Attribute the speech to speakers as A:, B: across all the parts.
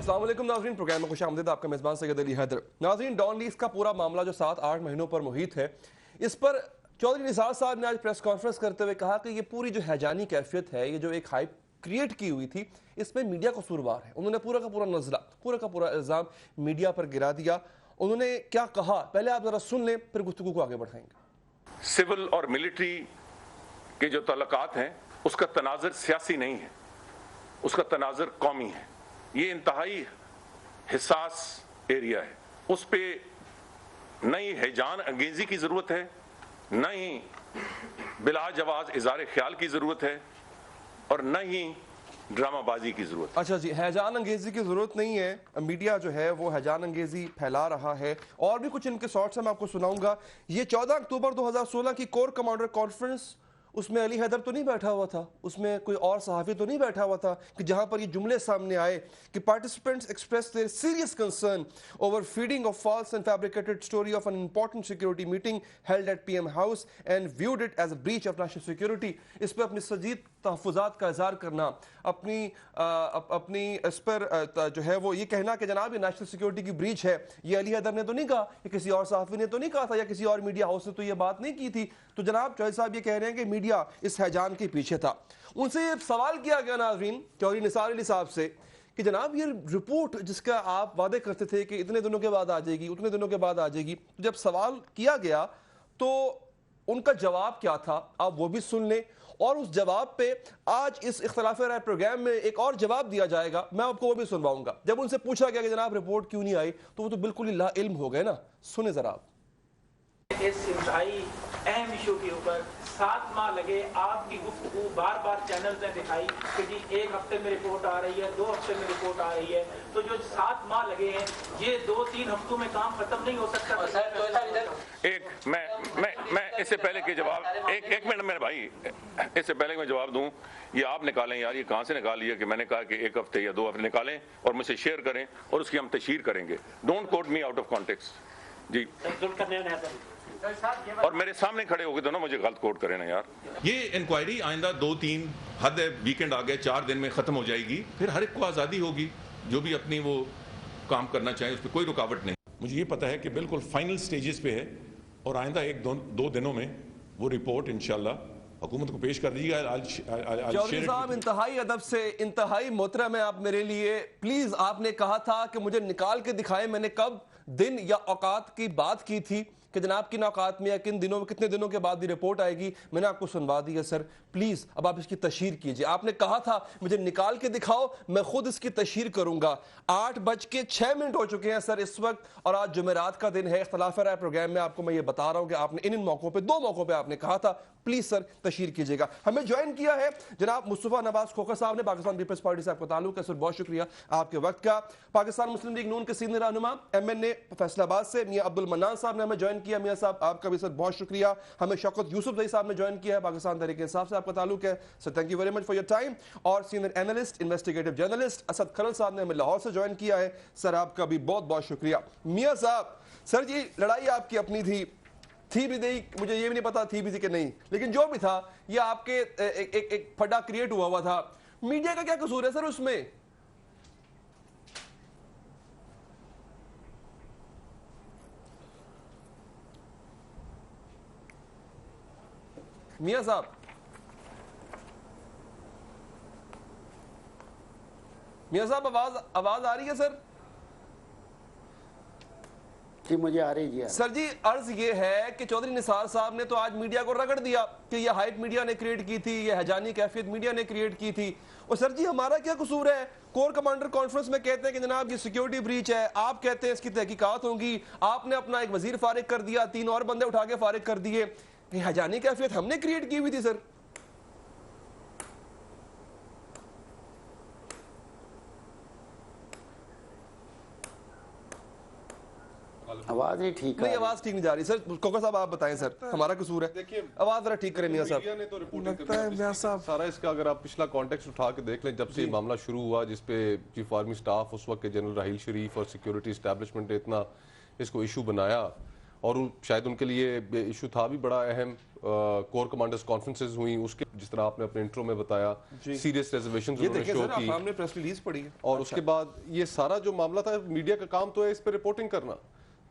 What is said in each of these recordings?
A: अस्सलाम वालेकुम नाज़रीन, प्रोग्राम में खुशामदीद। आपका मेज़बान सैयद अली हैदर। नाज़रीन, डॉन लीज का पूरा मामला जो 7-8 महीनों पर मुहित है, इस पर चौधरी निसार साहब ने आज प्रेस कॉन्फ्रेंस करते हुए कहा कि ये पूरी जो हैजानी कैफियत है, ये जो एक हाइप क्रिएट की हुई थी, इसमें मीडिया कसूरवार है। उन्होंने पूरा का पूरा नजला, पूरा का पूरा इल्ज़ाम मीडिया पर गिरा दिया। उन्होंने क्या कहा, पहले आप जरा सुन लें, फिर गुफ्तगू को आगे बढ़ाएंगे।
B: सिविल और मिलिट्री के जो तल्लुकात हैं, उसका तनाज़ुर सियासी नहीं है, उसका तनाज़ुर कौमी है। ये इंतहाई हिसास एरिया है, उस पर न ही हैजान अंगेजी की ज़रूरत है, न ही बिलाजवाज इज़हार ख्याल की ज़रूरत है, और न ही ड्रामाबाजी की ज़रूरत।
A: अच्छा जी, हैजान अंगेजी की ज़रूरत नहीं है। मीडिया जो है वो हैजान अंगेजी फैला रहा है। और भी कुछ इनके शॉर्ट्स मैं आपको सुनाऊंगा। ये 14 अक्टूबर 2016 की कोर कमांडर कॉन्फ्रेंस, उसमें अली हैदर तो नहीं बैठा हुआ था, उसमें कोई और सहाफ़ी तो नहीं बैठा हुआ था कि जहां पर ये जुमले सामने आए कि participants express their serious concern over feeding of false and fabricated story of an important security meeting held at PM house and viewed it as a breach of national security. इस पर अपनी सजीद तहफ़्फ़ुज़ात का इज़हार करना, अपनी इस पर जो है वो ये कहना कि जनाब ये नेशनल सिक्योरिटी की ब्रीच है, ये अली हैदर ने तो नहीं कहा, ये किसी और सहाफ़ी ने तो नहीं कहा था, या किसी और मीडिया हाउस ने तो ये बात नहीं की थी। तो जनाब चौधरी साहब ये कह रहे हैं कि मीडिया इस हैजान के पीछे था। उनसे ये सवाल किया गया नाज़रीन चौधरी निसार अली साहब से कि जनाब ये रिपोर्ट जिसका आप वादे करते थे कि इतने दिनों के बाद आ जाएगी, उतने दिनों के बाद आ जाएगी, तो जब सवाल किया गया तो उनका जवाब क्या था, आप वो भी सुन लें। और उस जवाब पे आज इस इख्तिलाफ राय प्रोग्राम में एक और जवाब दिया जाएगा, मैं आपको वो भी सुनवाऊंगा। जब उनसे पूछा गया कि जनाब रिपोर्ट क्यों नहीं आई, तो वो तो बिल्कुल ही ला इल्म हो गए ना। सुने जरा आप।
C: इस इंतहाई अहम इशू के ऊपर 7 माह लगे। आपकी गुफ्तगू बार बार चैनल ने दिखाई कि जी 1 हफ्ते में रिपोर्ट आ रही है, 2 हफ्ते में रिपोर्ट आ रही है। तो जो 7 माह लगे हैं, ये 2-3 हफ्तों में काम खत्म नहीं हो सकता।
B: मैं इससे पहले के जवाब एक मिनट मेरे भाई, इससे पहले मैं जवाब दूं, ये आप निकालें यार, ये कहां से निकाल लिया कि मैंने कहा कि 1 हफ्ते या 2 हफ्ते निकालें और मुझसे शेयर करें और उसकी हम तशहीर करेंगे। Don't quote me out of context जी, और मेरे सामने खड़े हो गए तो ना मुझे गलत कोट करें ना यार।
D: ये इंक्वायरी आइंदा 2-3 हद है, वीकेंड आ गए, 4 दिन में खत्म हो जाएगी, फिर हर एक को आज़ादी होगी जो भी अपनी वो काम करना चाहे, उस पर कोई रुकावट नहीं। मुझे ये पता है कि बिल्कुल फाइनल स्टेजेस पे है और आइंदा 1-2 दिनों में वो रिपोर्ट इंशाल्लाह हुकूमत को पेश कर दीजिएगा।
A: चौधरी साहब इंतहाई अदब से, इंतहाई मोहतरम है आप मेरे लिए। प्लीज, आपने कहा था कि मुझे निकाल के दिखाएं, मैंने कब दिन या औकात की बात की थी कि जनाब किन औकात में या किन दिनों में, कितने दिनों के बाद भी रिपोर्ट आएगी। मैंने आपको सुनवा दी है सर, प्लीज अब आप इसकी तशहीर कीजिए। आपने कहा था मुझे निकाल के दिखाओ, मैं खुद इसकी तशहीर करूंगा। 8:06 हो चुके हैं सर इस वक्त, और आज जुमेरात का दिन है। इख्तिलाफ राय प्रोग्राम में आपको मैं ये बता रहा हूं कि आपने इन मौकों पर, 2 मौकों पर आपने कहा था, प्लीज सर तशहीर कीजिएगा। हमें ज्वाइन किया है जनाब मुस्तफा नवाज खोखर साहब ने, पाकिस्तान पीपल्स पार्टी से आपका ताल्लुक है सर, बहुत शुक्रिया आपके वक्त का। पाकिस्तान मुस्लिम लीग नून के सीनियर रहनुमा MNA फैसलाबाद से मियां अब्दुल मन्नान साहब ने हमें ज्वाइन किया। मियां साहब आपका भी सर बहुत शुक्रिया। हमें शौकत यूसुफ जई साहब ने ज्वाइन किया है, पाकिस्तान तहरीक इंसाफ से आपका ताल्लुक है sir, thank you very much for your time. और senior analyst, investigative journalist Asad Kharal साहब ने हमें लाहौर से ज्वाइन किया है सर, आपका भी बहुत बहुत शुक्रिया। मियां साहब, सर जी लड़ाई आपकी अपनी थी भी नहीं, मुझे ये भी नहीं पता थी भी थी कि नहीं, लेकिन जो भी था ये आपके एक फड्डा क्रिएट हुआ था। मीडिया का क्या कसूर है सर उसमें? मियां साहब, मियां साहब आवाज आ रही है सर?
E: जी मुझे आ रही है
A: सर जी। अर्ज ये है कि चौधरी निसार साहब ने तो आज मीडिया को रगड़ दिया कि ये हाइप मीडिया ने क्रिएट की थी, ये हैजानी कैफियत मीडिया ने क्रिएट की थी। और सर जी हमारा क्या कसूर है? कोर कमांडर कॉन्फ्रेंस में कहते हैं कि जनाब ये सिक्योरिटी ब्रीच है, आप कहते हैं इसकी तहकीकात होंगी, आपने अपना एक वजीर फारिग कर दिया, 3 और बंदे उठा के फारिग कर दिए। हैजानी कैफियत हमने क्रिएट की हुई थी सर।
E: आवाज ही ठीक है,
A: आवाज ठीक नहीं जा रही सर। कोका साहब आप बताएं सर, हमारा कसूर है?
F: देखिए
A: आवाज जरा ठीक करें मियां साहब।
F: ने तो रिपोर्ट सारा इसका अगर आप पिछला कॉन्टेक्स्ट उठा के देख लें, जब से ये मामला शुरू हुआ, जिसपे चीफ आर्मी स्टाफ उस वक्त के जनरल राहील शरीफ और सिक्योरिटी एस्टैब्लिशमेंट ने इतना इसको इशू बनाया, और शायद उनके लिए इशू था भी बड़ा अहम, कोर कमांडर्स कॉन्फ्रेंसेस हुई, उसके जिस तरह आपने अपने इंट्रो में बताया, सीरियस रिजर्वेशंस
A: ये
F: उन्होंने
A: देखिए
F: शो
A: सर,
F: की,
A: आपने प्रेस रिलीज पढ़ी है
F: और उसके बाद ये सारा जो मामला था, मीडिया का काम तो है इस पे रिपोर्टिंग करना।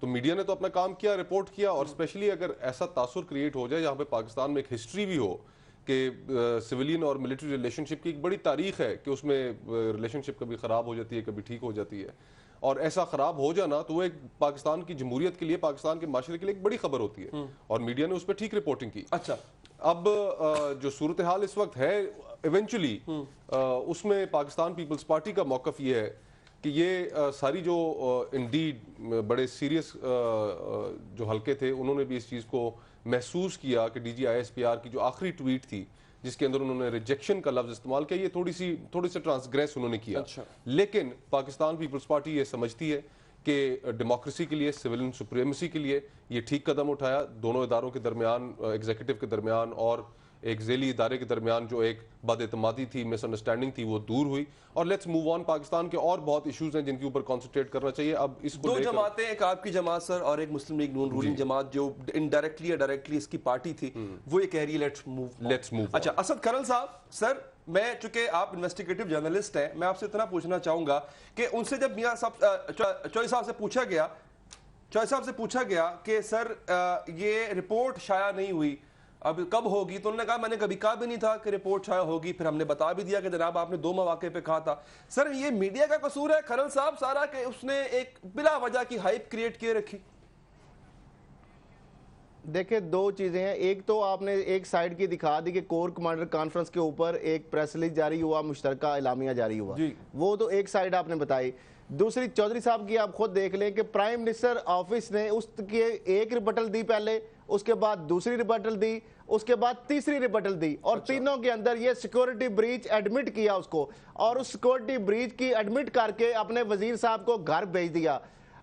F: तो मीडिया ने तो अपना काम किया, रिपोर्ट किया, और स्पेशली अगर ऐसा तासुर क्रिएट हो जाए यहाँ पे पाकिस्तान में एक हिस्ट्री भी हो कि सिविलियन और मिलिट्री रिलेशनशिप की एक बड़ी तारीख है कि उसमें रिलेशनशिप कभी खराब हो जाती है, कभी ठीक हो जाती है, और ऐसा खराब हो जाना तो वो एक पाकिस्तान की जमहूरियत के लिए, पाकिस्तान के माशरे के लिए एक बड़ी खबर होती है, और मीडिया ने उस पर ठीक रिपोर्टिंग की।
A: अच्छा,
F: अब जो सूरत हाल इस वक्त है, इवेंचुअली उसमें पाकिस्तान पीपल्स पार्टी का मौकफ ये है कि ये सारी जो इंडीड बड़े सीरियस जो हलके थे, उन्होंने भी इस चीज़ को महसूस किया कि DGISPR की जो आखिरी ट्वीट थी जिसके अंदर उन्होंने रिजेक्शन का लफ्ज इस्तेमाल किया, ये थोड़ी सी ट्रांसग्रेस उन्होंने किया।
A: अच्छा।
F: लेकिन पाकिस्तान पीपल्स पार्टी ये समझती है कि डेमोक्रेसी के लिए, सिविलियन सुप्रीमेसी के लिए ये ठीक कदम उठाया। दोनों इदारों के दरमियान, एग्जीक्यूटिव के दरमियान और एक ज़ेली इदारे के दरमियान जो एक बदएतमादी थी, मिसअंडरस्टैंडिंग थी, वो दूर हुई। और लेट्स मूव ऑन, पाकिस्तान के और बहुत इश्यूज हैं जिनके ऊपर कॉन्सेंट्रेट करना चाहिए। अब इसको
A: दो जमातें, एक आपकी जमात सर और एक मुस्लिम लीग नून रूलिंग जमात जो इनडायरेक्टली या डायरेक्टली इसकी पार्टी थी, वो ये कह रही है लेट्स मूव। अच्छा, असद करल साहब, सर मैं, चूंकि आप इन्वेस्टिगेटिव जर्नलिस्ट हैं, मैं आपसे इतना पूछना चाहूंगा कि उनसे जब मियां साहब चौधरी साहब से पूछा गया कि सर ये रिपोर्ट शाया नहीं हुई, अब कब होगी, तो उन्होंने कहा मैंने कभी कहा भी नहीं था कि रिपोर्ट शाया होगी, फिर हमने बता भी दिया कि जनाब आपने 2 मौके पे कहा था। सर ये मीडिया का कसूर है खरल साहब सारा, कि उसने एक बिला वजह की हाइप क्रिएट किए रखी?
G: देखिए, 2 चीजें हैं। एक तो आपने एक साइड की दिखा दी कि कोर कमांडर कॉन्फ्रेंस के ऊपर एक प्रेस रिलीज जारी हुआ, मुश्तरका एलामिया जारी हुआ, वो तो एक साइड आपने बताई। दूसरी चौधरी साहब की आप खुद देख लें कि प्राइम मिनिस्टर ऑफिस ने उसके एक रिबटल दी पहले, उसके बाद दूसरी रिबटल दी, उसके बाद तीसरी रिबटल दी, और तीनों के अंदर ये सिक्योरिटी ब्रीच एडमिट किया उसको, और उस सिक्योरिटी ब्रीच की एडमिट करके अपने वजीर साहब को घर भेज दिया।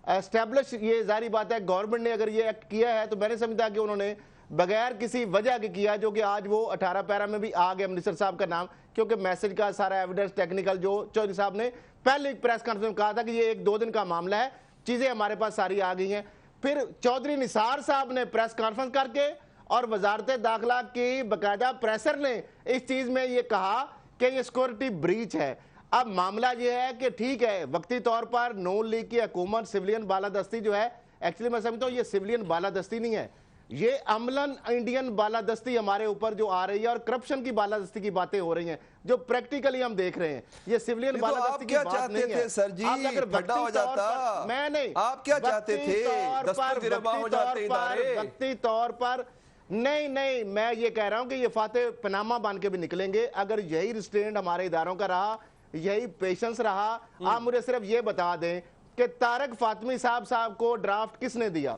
G: एस्टेब्लिश, ये जारी बात है, गवर्नमेंट ने अगर ये एक्ट किया है तो मैंने समझा कि उन्होंने बगैर किसी वजह के किया, जो कि आज वो 18 पैरा में भी आ गया मिनिस्टर साहब का नाम, क्योंकि मैसेज का सारा एविडेंस टेक्निकल जो चौधरी साहब ने पहले प्रेस कॉन्फ्रेंस में कहा था कि ये 1-2 दिन का मामला है, चीजें हमारे पास सारी आ गई हैं। फिर चौधरी निसार साहब ने प्रेस कॉन्फ्रेंस करके और वजारत दाखिला की बाकायदा प्रेसर ने इस चीज में ये कहा कि ये सिक्योरिटी ब्रीच है। अब मामला ये है कि ठीक है, वक्ती तौर पर नून लीग की हुकूमत सिविलियन बालादस्ती जो है, एक्चुअली मैं समझता हूँ ये सिविलियन बालादस्ती नहीं है, ये अमलन इंडियन बालादस्ती हमारे ऊपर जो आ रही है, और करप्शन की बालादस्ती की बातें हो रही हैं जो प्रैक्टिकली हम देख रहे हैं। ये सिविलियन बालादस्ती की बात नहीं है
A: सर जी,
G: अगर
A: फटा हो जाता,
G: मैं नहीं,
A: आप क्या चाहते थे?
G: वक्ती तौर पर नहीं, मैं ये कह रहा हूं कि ये फाते पनामा बन के भी निकलेंगे अगर यही रिस्ट्रेंट हमारे इदारों का रहा, यही पेशेंस रहा। आप मुझे सिर्फ ये बता दें कि तारक फातमी साहब को ड्राफ्ट किसने दिया?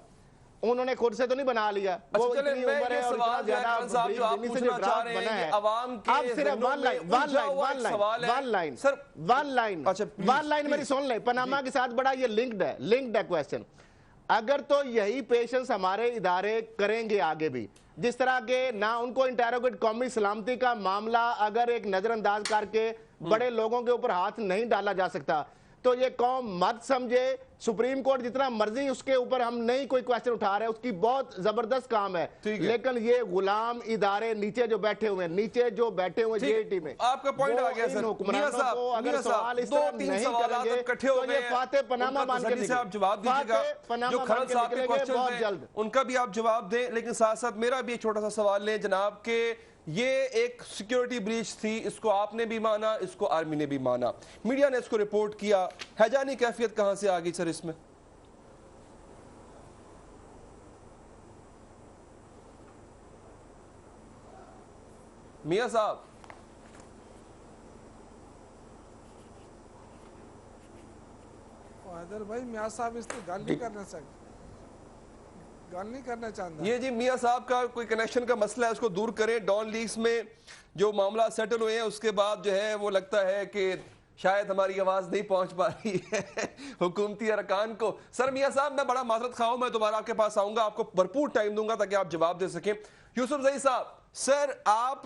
G: उन्होंने खुद से तो नहीं बना लिया। वो इतनी उम्र है और इतना ज्यादा से जो ड्राफ्ट बना है, अब सिर्फ वन लाइन मेरी सुन ले, पनामा के साथ बड़ा ये लिंक्ड है क्वेश्चन। अगर तो यही पेशेंस हमारे इदारे करेंगे आगे भी, जिस तरह के ना उनको इंटेरोगेट कौमी सलामती का मामला अगर एक नजरअंदाज करके बड़े लोगों के ऊपर हाथ नहीं डाला जा सकता, तो ये कौम मत समझे सुप्रीम कोर्ट जितना मर्जी उसके ऊपर हम नहीं कोई क्वेश्चन उठा रहे, उसकी बहुत जबरदस्त काम है, लेकिन ये गुलाम इदारे नीचे जो बैठे हुए जेटी में,
A: आपका पॉइंट आ गया सर।
G: हुक्मरानों को अगर सवाल इस तरह नहीं करेंगे तो ये फाते पनामा बन के
A: आप जवाब दीजिएगा, जो खरल साहब के क्वेश्चन बहुत जल्द उनका भी आप जवाब दें, लेकिन साथ साथ मेरा भी एक छोटा सा सवाल लें जनाब के, ये एक सिक्योरिटी ब्रीच थी, इसको आपने भी माना, इसको आर्मी ने भी माना, मीडिया ने इसको रिपोर्ट किया, हैजानी कैफियत कहां से आ गई सर इसमें? मियां साहब,
H: हैदर भाई, मियां साहब इस पर गल नहीं करना चाहता।
A: ये जी मियां साहब का कोई कनेक्शन का मसला है, उसको दूर करें। डॉन लीग्स में जो मामला सेटल हुए हैं उसके बाद जो है वो लगता है कि शायद हमारी आवाज नहीं पहुंच पा रही है हुकूमती अरकान को। सर मियां साहब, मैं बड़ा माजरत खा हूं, मैं दोबारा आपके पास आऊंगा, आपको भरपूर टाइम दूंगा ताकि आप जवाब दे सकें। यूसुफजई साहब, सर आप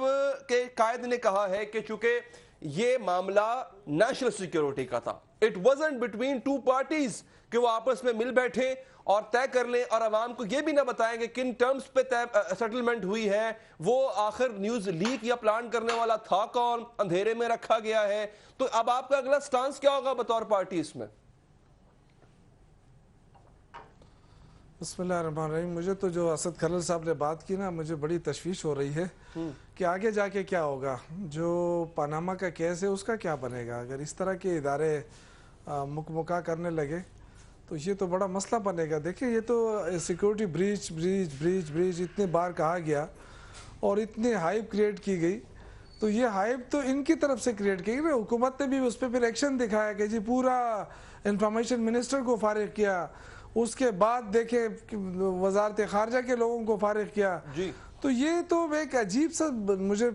A: के कायद ने कहा है कि चूंकि ये मामला नेशनल सिक्योरिटी का था, इट वाजंट बिटवीन 2 पार्टीज, कि वो आपस में मिल बैठे और तय कर लें और आवाम को ये भी ना बताएं कि किन टर्म्स पे सेटलमेंट हुई है, वो आखिर न्यूज लीक या प्लान करने वाला था कौन, अंधेरे में रखा गया है। तो अब आपका अगला स्टांस क्या होगा बतौर पार्टी इसमें?
H: बिस्मिल्लाहिर्रहमानिर्रहीम। मुझे तो जो असद खलल साहब ने बात की ना, मुझे बड़ी तशवीश हो रही है कि आगे जाके क्या होगा। जो पनामा का केस है उसका क्या बनेगा? अगर इस तरह के इदारे मुकमुका करने लगे तो ये तो बड़ा मसला बनेगा। देखिए, ये तो security breach breach breach breach इतने बार कहा गया और इतनी हाइप क्रिएट की गई, तो ये हाइप तो इनकी तरफ से क्रिएट की गई। हुकूमत ने भी उस पर फिर एक्शन दिखाया कि जी पूरा इंफॉर्मेशन मिनिस्टर को फारिग किया, उसके बाद देखे वजारत खारजा के लोगों को फारिग किया जी। तो ये तो एक अजीब सा, मुझे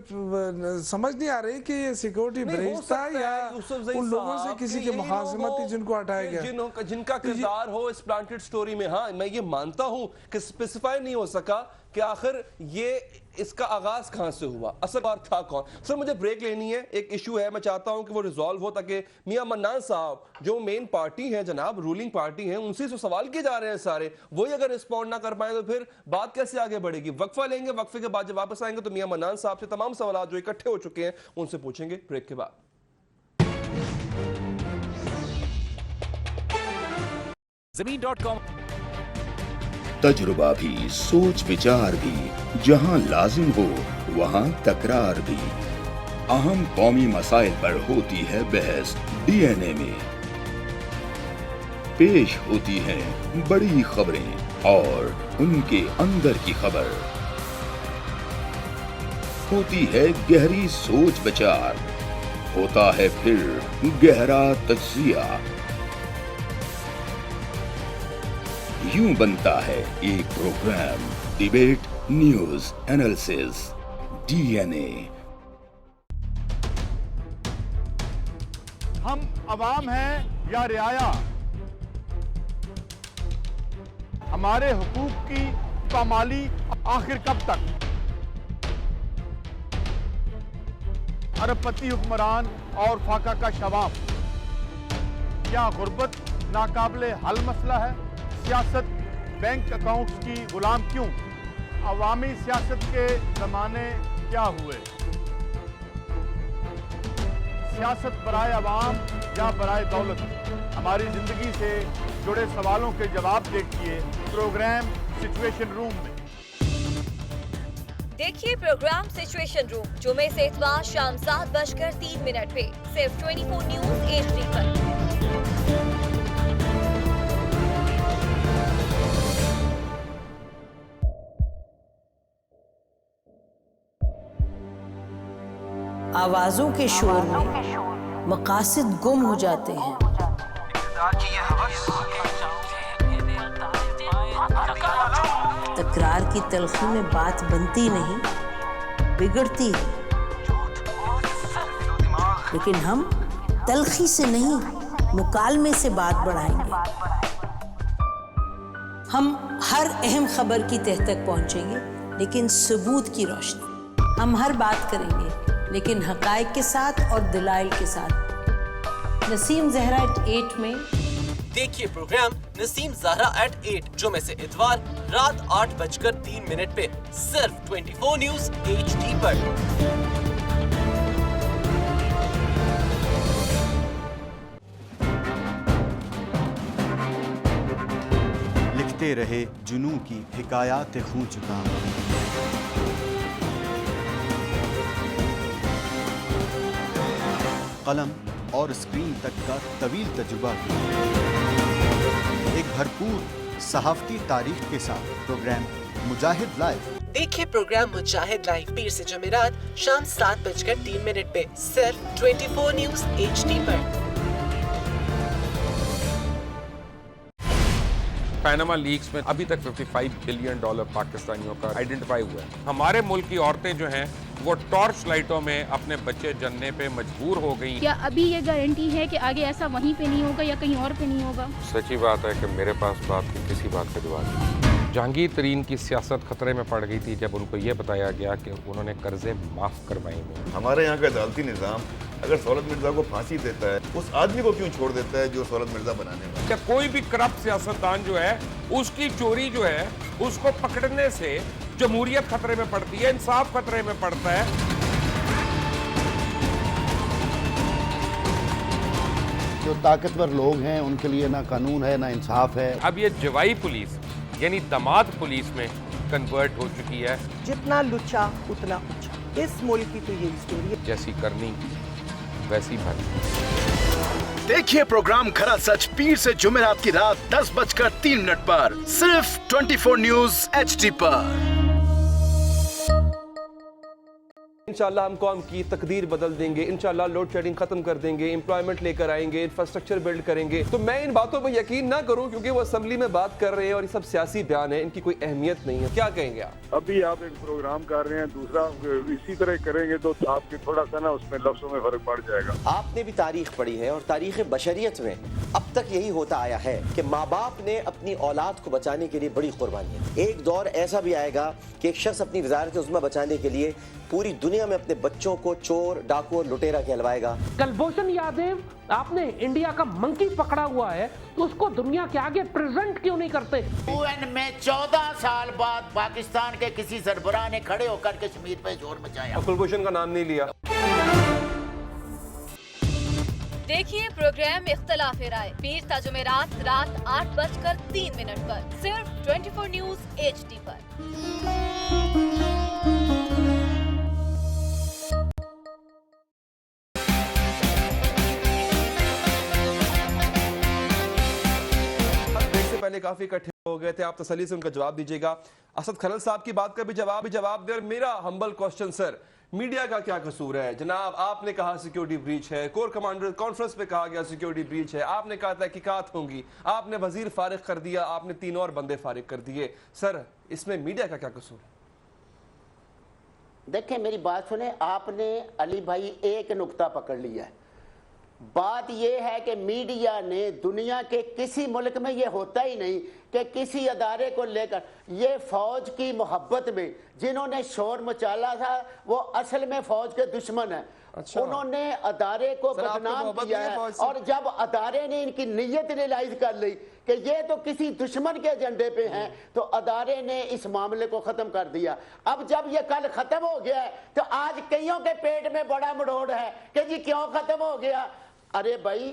H: समझ नहीं आ रही कि ये सिक्योरिटी ब्रीच था या उन लोगों से किसी की मुखासमत थी जिनको हटाया गया,
A: जिनका किरदार हो इस प्लांटेड स्टोरी में। हाँ, मैं ये मानता हूं कि स्पेसिफाई नहीं हो सका कि आखिर ये इसका आगाज कहां से हुआ, असल बात था कौन। सर, मुझे ब्रेक लेनी है, एक इशू है, मैं चाहता हूं कि वो रिजॉल्व हो ताकि मियां मन्नान साहब जो मेन पार्टी है, जनाब रूलिंग पार्टी है, उनसे जो सवाल किए जा रहे हैं सारे, वही अगर रिस्पॉन्ड ना कर पाए तो फिर बात कैसे आगे बढ़ेगी। वक्फा लेंगे, वक्फे के बाद जब वापस आएंगे तो मियां मन्नान साहब से तमाम सवाल जो इकट्ठे हो चुके हैं उनसे पूछेंगे ब्रेक के बाद।
I: ज़मीन.com।
J: तजुर्बा भी, सोच विचार भी, जहां लाजिम हो वहां तकरार भी। अहम कौमी मसाइल पर होती है बहस डीएनए में। पेश होती हैं बड़ी खबरें और उनके अंदर की खबर। होती है गहरी सोच विचार, होता है फिर गहरा तज्जिया। यूं बनता है एक programme, debate news analysis DNA.
K: हम अवाम हैं या रियाया, हमारे हुकूक की पामाली आखिर कब तक? अरबपति हुक्मरान और फाका का शवाब, क्या गुर्बत नाकाबिले हल मसला है? सियासत बैंक अकाउंट्स की गुलाम क्यों? अवामी सियासत के जमाने क्या हुए? सियासत बराए अवाम या बराए दौलत? हमारी जिंदगी से जुड़े सवालों के जवाब देखिए प्रोग्राम सिचुएशन रूम में।
L: देखिए प्रोग्राम सिचुएशन रूम जुमे से इतवार शाम 7:03 पे सिर्फ 24 न्यूज HD पर।
M: आवाजों के शोर में मकासद गुम हो जाते हैं। तकरार की तलखी में बात बनती नहीं, बिगड़ती है। लेकिन हम तलखी से नहीं, मुकालमे से बात बढ़ाएंगे। हम हर अहम खबर की तह तक पहुंचेंगे, लेकिन सबूत की रोशनी। हम हर बात करेंगे, लेकिन हकायक के साथ और दलाइल के साथ। नसीम ज़हरा @8 में
I: देखिए प्रोग्राम नसीम ज़हरा @8 जुमे से इतवार रात 8:03 पे सिर्फ 24 न्यूज HD पर।
N: लिखते रहे जुनून की हिकायात खून चुका। कलम और स्क्रीन तक का तवील तजुर्बा एक भरपूर सहाफती तारीख के साथ प्रोग्राम मुजाहिद लाइव।
I: देखिए प्रोग्राम मुजाहिद लाइव पीर से जुमेरात शाम 7:03 पे सिर्फ 24 न्यूज HD पर।
O: पैनामा लीक्स में अभी तक $55 बिलियन पाकिस्तानियों का आइडेंटिफाई हुआ है। हमारे मुल्क की औरतें जो हैं वो टॉर्च लाइटों में अपने बच्चे जनने पे मजबूर हो गई।
P: क्या अभी ये गारंटी है कि आगे ऐसा वहीं पे नहीं होगा या कहीं और पे नहीं होगा?
O: सच्ची बात है कि मेरे पास बात की किसी बात का जवाब नहीं। जहांगीर तरीन की सियासत खतरे में पड़ गई थी जब उनको ये बताया गया कि उन्होंने कर्जे माफ करवाए हैं।
Q: हमारे यहाँ का अदालती निज़ाम अगर सौलत मिर्जा को फांसी देता है, उस आदमी को क्यों छोड़ देता है जो सौलत मिर्जा बनाने वाला
O: है? कोई भी करप्ट सियासतदान जो है उसकी चोरी जो है उसको पकड़ने से जमहूरियत खतरे में पड़ती है, इंसाफ खतरे में पड़ता है।
E: जो ताकतवर लोग हैं उनके लिए ना कानून है ना इंसाफ है।
O: अब ये जवाई पुलिस यानी दामाद पुलिस में कन्वर्ट हो चुकी है।
R: जितना लुच्चा उतना ऊंचा, इस मुल्क की तो ये स्टोरी है।
O: जैसी करनी वैसी भरनी।
J: देखिए प्रोग्राम खरा सच पीर से जुमेरात की रात 10:03 पर सिर्फ 24 न्यूज HD पर।
A: इंशाल्लाह हम कौम की तकदीर बदल देंगे, इंशाल्लाह लोड शेडिंग खत्म कर देंगे, एम्प्लॉयमेंट लेकर आएंगे, इंफ्रास्ट्रक्चर बिल्ड करेंगे। तो मैं इन बातों पर यकीन ना करूं क्योंकि वो असेंबली में बात कर रहे हैं और ये सब सियासी बयान है, इनकी कोई अहमियत नहीं है। क्या कहेंगे आप?
S: अभी आप एक प्रोग्राम कर रहे हैं, दूसरा इसी तरह करेंगे तो आपके थोड़ा सा ना उसमें लफ्जों में फर्क पड़ जाएगा।
T: आपने भी तारीख पढ़ी है और तारीख बशरियत में अब तक यही होता आया है कि माँ बाप ने अपनी औलाद को बचाने के लिए बड़ी कुर्बानियां। एक दौर ऐसा भी आएगा कि एक शख्स अपनी वजारत उज़्मा बचाने के लिए पूरी दुनिया में अपने बच्चों को चोर, डाकू और लुटेरा कहलवाएगा।
U: कुलभूषण यादव, आपने इंडिया का मंकी पकड़ा हुआ है तो उसको दुनिया के आगे प्रेजेंट क्यों नहीं करते?
V: UN में 14 साल बाद पाकिस्तान के किसी सरबराह ने खड़े होकर कश्मीर पे जोर मचाया।
A: कुलभूषण का नाम नहीं लिया।
L: देखिए प्रोग्राम इख्तिलाफ राय पीर ता जुमेरात रात 8:03 पर सिर्फ 24 न्यूज HD पर।
A: पहले काफी इकट्ठे हो गए थे, आप तसल्ली से उनका जवाब दीजिएगा। असद खलल साहब की बात का भी जवाब दे। और मेरा हम्बल क्वेश्चन सर, मीडिया का क्या कसूर है? जनाब आपने कहा सिक्योरिटी ब्रीच है, कोर कमांडर कॉन्फ्रेंस पे कहा गया सिक्योरिटी ब्रीच है, आपने कहा तहकीकात होंगी, आपने वजीर फारिग कर दिया, आपने 3 और बंदे फारिग कर दिए। सर इसमें मीडिया का क्या कसूर है?
V: देखिए मेरी बात सुने, आपने अली भाई एक नुक्ता पकड़ लिया है। बात यह है कि मीडिया ने दुनिया के किसी मुल्क में यह होता ही नहीं कि किसी अदारे को लेकर, ये फौज की मोहब्बत में जिन्होंने शोर मचाला था वो असल में फौज के दुश्मन है। अच्छा। उन्होंने अदारे को बदनाम किया है और जब अदारे ने इनकी नीयत रियलाइज कर ली कि ये तो किसी दुश्मन के एजेंडे पे हैं तो अदारे ने इस मामले को खत्म कर दिया। अब जब ये कल खत्म हो गया है तो आज कईयों के पेट में बड़ा मरोड़ है कि जी क्यों खत्म हो गया। अरे भाई,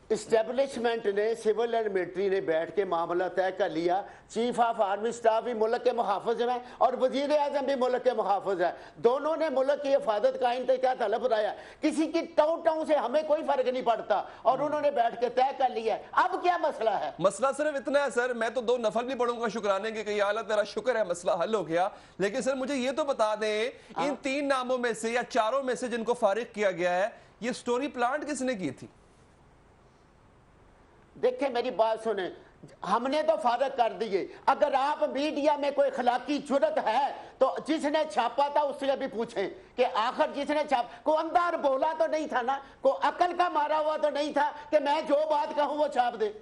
V: इस्टेब्लिशमेंट ने, सिविल एंड मिलिट्री ने बैठ के मामला तय कर लिया। चीफ ऑफ आर्मी स्टाफ भी मुल्क के मुहाफ़िज़ हैं और वज़ीर आज़म भी मुल्क के मुहाफ़िज़ हैं। दोनों ने मुल्क की हिफाजत का इंतज़ार तलब कराया। किसी की टाउ से हमें कोई फ़र्क नहीं पड़ता और उन्होंने बैठ के तय कर लिया। अब क्या मसला है?
A: मसला सिर्फ इतना है सर, मैं तो 2 नफल भी पढ़ूंगा शुक्राने के कि या अल्लाह तेरा शुक्र है मसला हल हो गया। लेकिन सर मुझे ये तो बता दें, इन 3 नामों में से या 4 में से जिनको फारिग किया गया है, ये स्टोरी प्लांट किसने की थी?
V: देखिए मेरी बात सुने, हमने तो फारग कर दिए। अगर आप मीडिया में कोई खिलाफी जुर्रत है तो जिसने छापा था उससे भी पूछें कि आखिर जिसने को अंदर बोला तो नहीं था ना, को अकल का मारा हुआ तो नहीं था कि मैं जो बात कहूं वो छाप दे।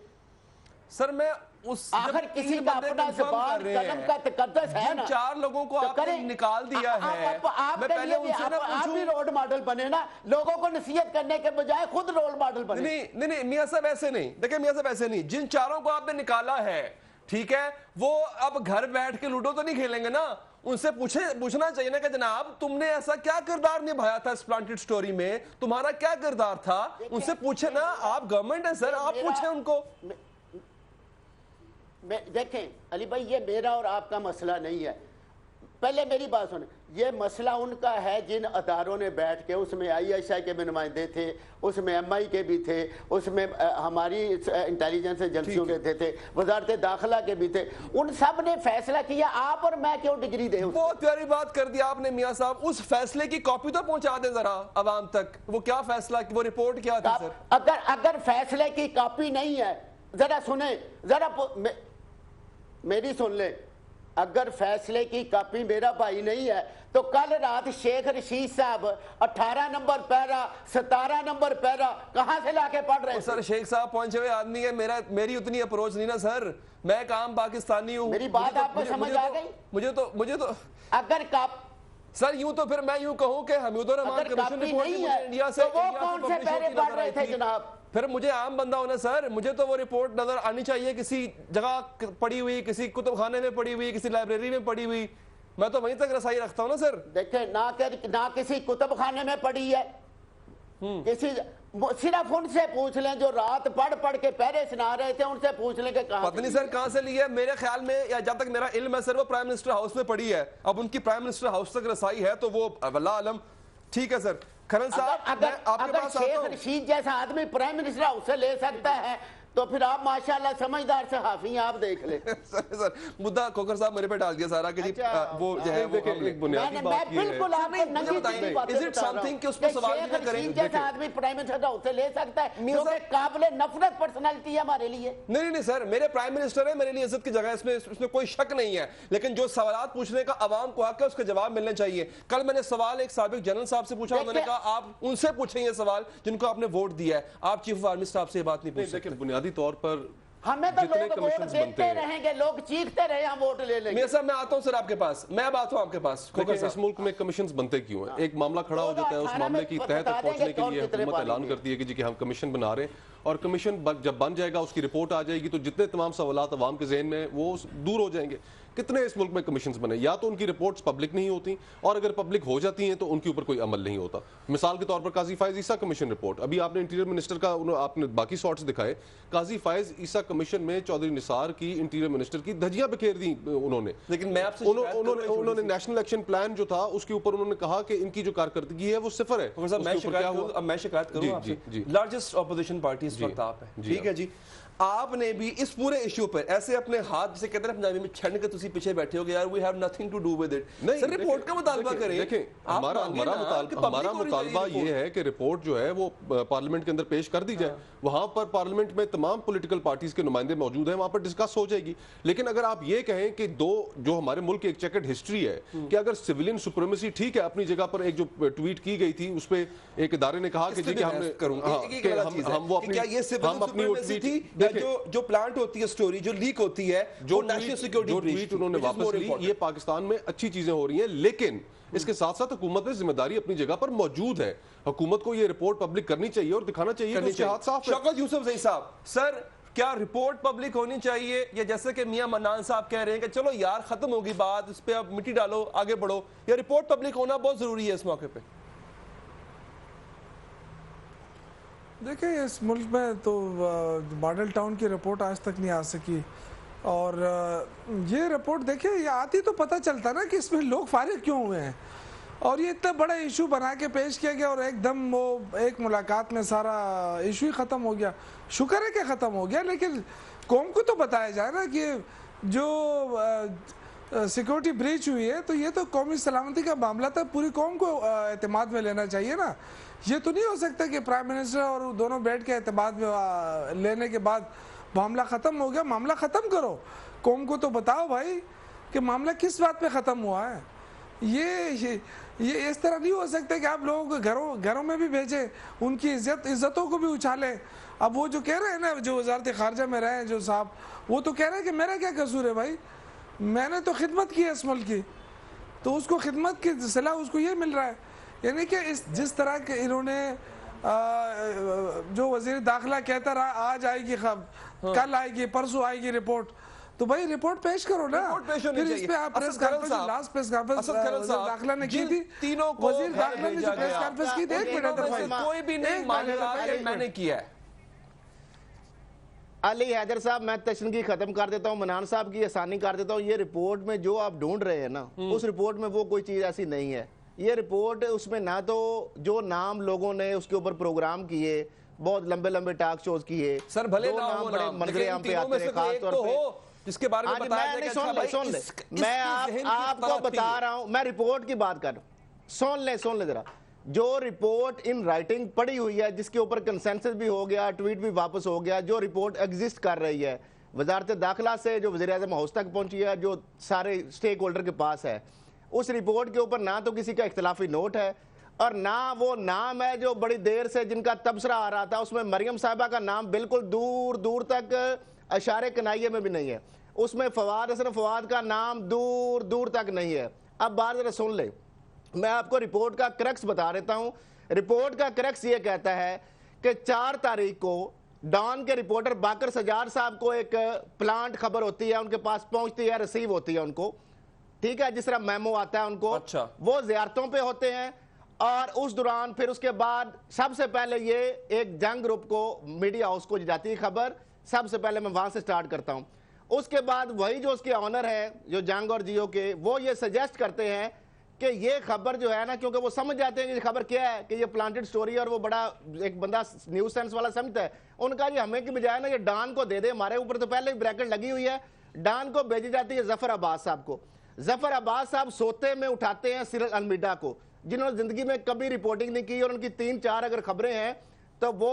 A: सर मैं उस
V: आखिर किसी का अपना ज़बान कलम का तकद्दस है ना।
A: 4 लोगों को
V: तो
A: आपने निकाल दिया है।
V: मैं पहले आप भी रोल मॉडल बने ना, लोगों को नसीहत करने के बजाय खुद रोल मॉडल बने।
A: नहीं मियां साहब ऐसे नहीं, देखिए मियां साहब ऐसे नहीं। जिन 4 को आपने निकाला है, ठीक है, वो अब घर बैठ के लूडो तो नहीं खेलेंगे ना। उनसे पूछना चाहिए ना कि जनाब तुमने ऐसा क्या किरदार निभाया था स्प्लांटेड स्टोरी में, तुम्हारा क्या किरदार था? उनसे पूछे ना, आप गवर्नमेंट है सर, आप पूछे उनको।
V: देखें अली भाई, ये मेरा और आपका मसला नहीं है। पहले मेरी बात सुने, ये मसला उनका है जिन अदारों ने बैठ के, उसमें ISI के भी नुमाइंदे थे, उसमें MI के भी थे, उसमें हमारी इंटेलिजेंस एजेंसियों के थे, वजारत दाखिला के भी थे। उन सब ने फैसला किया, आप और मैं क्यों डिग्री दे?
A: बहुत प्यारी बात कर दी आपने मियां साहब। उस फैसले की कॉपी तो पहुंचा दे जरा अवाम तक। वो क्या फैसला, वो रिपोर्ट क्या थी सर?
V: अगर फैसले की कॉपी नहीं है, जरा सुने, जरा मेरी सुन ले। अगर फैसले की कॉपी मेरा भाई नहीं है तो कल रात शेख रशीद साहब 18 नंबर पैरा, 17 नंबर पैरा कहां से लाके पढ़ रहे हैं?
A: सर शेख साहब पहुंचे हुए आदमी है, मेरी उतनी अप्रोच नहीं ना सर। मैं काम पाकिस्तानी हूं।
V: मेरी बात आपको समझ आ गई?
A: मुझे तो
V: अगर
A: सर यूं तो फिर मैं यूं कहूं कि हमीदुर रहमान कमीशन रिपोर्ट
V: नहीं है
A: इंडिया से
V: तो वो कौन से पैरे बढ़ रहे थे जनाब?
A: फिर मुझे आम बंदा होना सर, मुझे तो वो रिपोर्ट नजर आनी चाहिए किसी जगह पड़ी हुई, किसी कुतुबखाने में पड़ी हुई, किसी लाइब्रेरी में पड़ी हुई। मैं तो वहीं तक रसाई रखता हूँ ना सर।
V: देखे ना किसी कुतुबखाने में पड़ी है, किसी सिर्फ उनसे पूछ लें जो रात पढ़ पढ़ के पहरे सुना रहे थे, उनसे पूछ लें कि कहां
A: पता नहीं सर कहां से ली है। मेरे ख्याल में या जब तक मेरा इल्म है सर वो प्राइम मिनिस्टर हाउस में पड़ी है। अब उनकी प्राइम मिनिस्टर हाउस तक रसाई है तो वो वल्लाह आलम। ठीक है सर। खरल साहब
V: अगर शेख रशीद जैसा आदमी प्राइम मिनिस्टर हाउस से ले सकता है तो फिर आप माशाल्लाह समझदार सहाफी हैं, आप देख ले।
A: सर मुद्दा खोकर साहब मेरे पे डाल दिया सारा कि जी वो जो है वो एक बुनियादी बात ये है।
V: बिल्कुल आपको नंगी चीज़ बातें
A: इज इट समथिंग कि उस पे सवाल भी करें
V: जैसा आदमी प्राइम मिनिस्टर हाउस से ले सकता है जो कि काबिले नफरत पर्सनालिटी है हमारे लिए।
A: नहीं सर, मेरे प्राइम मिनिस्टर है, मेरे लिए इज्जत की जगह है, इसमें कोई शक नहीं है। लेकिन जो सवाल पूछने का आवाम को हक है उसके जवाब मिलने चाहिए। कल मैंने सवाल एक साबिक जनरल साहब से पूछा, उन्होंने कहा आप उनसे पूछेंगे सवाल जिनको आपने वोट दिया है, आप चीफ ऑफ आर्मी स्टाफ से बात नहीं पूछ सकते।
F: बुनियादी तौर पर
V: हमें तो लोग वोट देते रहेंगे, लोग चीखते रहे हम वोट ले लेंगे।
A: मैं आता हूं सर आपके पास, मैं अब आता हूं आपके पास।
F: इस मुल्क में कमीशंस बनते क्यों हैं? एक मामला खड़ा हो जाता है, उस मामले की तह तक पहुंचने के लिए हुकूमत ऐलान करती है कि जी कि हम कमीशन बना रहे हैं, और कमीशन जब बन जाएगा उसकी रिपोर्ट आ जाएगी तो जितने तमाम सवालात अवाम के जहन में वो दूर हो जाएंगे। कितने इस मुल्क में कमीशंस बने, या तो उनकी रिपोर्ट्स पब्लिक नहीं होती, और अगर पब्लिक हो जाती हैं तो उनके ऊपर कोई अमल नहीं होता। मिसाल के तौर पर काजी फायज ईसा कमीशन रिपोर्ट, अभी आपने इंटीरियर मिनिस्टर का आपने बाकी शॉट्स दिखाए, काजी फायज ईसा कमीशन में चौधरी निसार की इंटीरियर मिनिस्टर की धज्जियां बिखेर दी उन्होंने।
A: लेकिन मैं आपसे
F: उन्होंने नेशनल एक्शन प्लान जो था उसके ऊपर उन्होंने कहा कि इनकी जो कारकर्दगी है वो सिफर है।
A: मैं शिकायत करूं आपसे, लार्जेस्ट ऑपोजिशन पार्टी इस वक्त आप है, ठीक है जी। आपने भी इस पूरे इश्यू पर ऐसे अपने हाथ जिसे कहते हैं पंजाबी में छंड के तुसी पीछे बैठे हो गए, यार we have nothing to do with it. नहीं सर, रिपोर्ट का मुतालबा करें।
F: देखें हमारा मुतालबा ये है कि रिपोर्ट जो है वो पार्लियामेंट के अंदर पेश कर दी जाए, वहां पर पार्लियामेंट में तमाम पॉलिटिकल पार्टीज के नुमाइंदे मौजूद हैं, वहां पर डिस्कस हो जाएगी। लेकिन अगर आप ये कहें कि जो हमारे मुल्क की एक चेकर्ड हिस्ट्री है कि अगर सिविलियन सुप्रीमेसी ठीक है अपनी जगह पर, एक जो ट्वीट की गई थी उस पर एक इदारे ने कहा कि जी हमने हम वो अपनी जो प्लांट होती है स्टोरी जो लीक होती है, जो नेशनल सिक्योरिटी ट्वीट उन्होंने वापस ली, ये पाकिस्तान में अच्छी चीजें हो रही हैं। लेकिन इसके साथ साथ हुकूमत में जिम्मेदारी अपनी जगह पर मौजूद है। हुकूमत को ये रिपोर्ट पब्लिक करनी चाहिए और दिखाना चाहिए कि उसके हाथ साफ है।
A: शौकत यूसुफजई साहब, सर क्या रिपोर्ट पब्लिक होनी चाहिए, या जैसे कि मियां मन्नान साहब कह रहे हैं कि चलो यार खत्म होगी बात, इस पे अब मिट्टी डालो आगे बढ़ो, या रिपोर्ट पब्लिक होना बहुत जरूरी है इस मौके पे?
H: देखिए इस मुल्क में तो मॉडल टाउन की रिपोर्ट आज तक नहीं आ सकी, और ये रिपोर्ट देखिए ये आती तो पता चलता ना कि इसमें लोग फारिग क्यों हुए हैं, और ये इतना बड़ा इशू बना के पेश किया गया और एकदम वो एक मुलाकात में सारा इशू ही ख़त्म हो गया। शुक्र है कि ख़त्म हो गया, लेकिन कौम को तो बताया जाए ना कि जो सिक्योरिटी ब्रीच हुई है तो ये तो कौमी सलामती का मामला था, पूरी कौम को एतमाद में लेना चाहिए ना। ये तो नहीं हो सकता कि प्राइम मिनिस्टर और दोनों बैठ के एतमाद में लेने के बाद मामला ख़त्म हो गया। मामला ख़त्म करो, कौम को तो बताओ भाई कि मामला किस बात पे ख़त्म हुआ है। ये इस तरह नहीं हो सकता कि आप लोगों को घरों में भी भेजें, उनकी इज्जतों को भी उछालें। अब वो जो कह रहे हैं ना, जो वजारत खारजा में रहे हैं जो साहब, वो तो कह रहे हैं कि मेरा क्या कसूर है भाई, मैंने तो खिदमत की है इस मुल्क की, तो उसको खिदमत की सलाह उसको ये मिल रहा है। यानी कि जिस तरह के इन्होंने जो वजीर दाखिला कहता रहा आज आएगी, कल आएगी, परसों आएगी रिपोर्ट, तो भाई रिपोर्ट पेश करो ना। फिर इस पे आप press conference, last press conference दाखिला ने की थी,
A: तीनों
H: वजीर दाखिला ने जो प्रेस कॉन्फ्रेंस की थी, 1 मिनट
A: कोई भी नहीं मानेगा मैंने किया है।
G: अली हैदर साहब, मैं तशनगी खत्म कर देता हूँ, मनान साहब की आसानी कर देता हूँ। ये रिपोर्ट में जो आप ढूंढ रहे हैं ना, उस रिपोर्ट में वो कोई चीज ऐसी नहीं है। ये रिपोर्ट उसमें ना तो जो नाम लोगों ने उसके ऊपर प्रोग्राम किए, बहुत लंबे लंबे टॉक शोज किए,
A: सर भले
G: नाम बड़े मंजरे आम पे आते हैं, खास तौर पे
A: जिसके बारे में बताया जाएगा।
G: सुन ले, मैं आपको बता रहा हूं, मैं रिपोर्ट की बात कर रहा हूं। सुन ले जरा, जो रिपोर्ट इन राइटिंग पड़ी हुई है, जिसके ऊपर कंसेंसस भी हो गया, ट्वीट भी वापस हो गया, जो रिपोर्ट एग्जिस्ट कर रही है वजारत दाखिला से, जो वज़ीर आज़म हाउस तक पहुंची है, जो सारे स्टेक होल्डर के पास है, उस रिपोर्ट के ऊपर ना तो किसी का इख्तिलाफी नोट है और ना वो नाम है जो बड़ी देर से जिनका तबसरा आ रहा था, उसमें मरियम साहिबा का नाम बिल्कुल दूर दूर तक अशारे कनाइये में भी नहीं है, उसमें फवाद हसन फवाद का नाम दूर दूर तक नहीं है। अब बात जरा सुन ले, मैं आपको रिपोर्ट का क्रक्स बता देता हूं। रिपोर्ट का क्रक्स ये कहता है कि 4 तारीख को डॉन के रिपोर्टर बाकर सजाद साहब को एक प्लांट खबर होती है, उनके पास पहुंचती है, रिसीव होती है उनको, ठीक है, जिस तरह मेमो आता है उनको।
A: अच्छा।
G: वो ज़ियारतों पे होते हैं और उस दौरान फिर उसके बाद सबसे पहले ये एक जंग ग्रुप को मीडिया हाउस को जाती है खबर। सबसे पहले मैं वहां से स्टार्ट करता हूं। उसके बाद वही जो उसके ऑनर है जो जंग और जियो के, वो ये सजेस्ट करते हैं कि ये खबर जो है ना, क्योंकि वो समझ जाते हैं कि ये खबर क्या है, कि ये प्लांटेड स्टोरी है और वो बड़ा एक बंदा न्यूज सेंस वाला समझता है। उनका ये हमें की बजाय ना ये डॉन को दे दे, हमारे ऊपर तो पहले ही ब्रैकेट लगी हुई है। डॉन को भेजी जाती है जफर अब्बास साहब को। जफर अब्बास साहब सोते में उठाते हैं सिरल अलमीडा को, जिन्होंने जिंदगी में कभी रिपोर्टिंग नहीं की, और उनकी 3-4 अगर खबरें हैं तो वो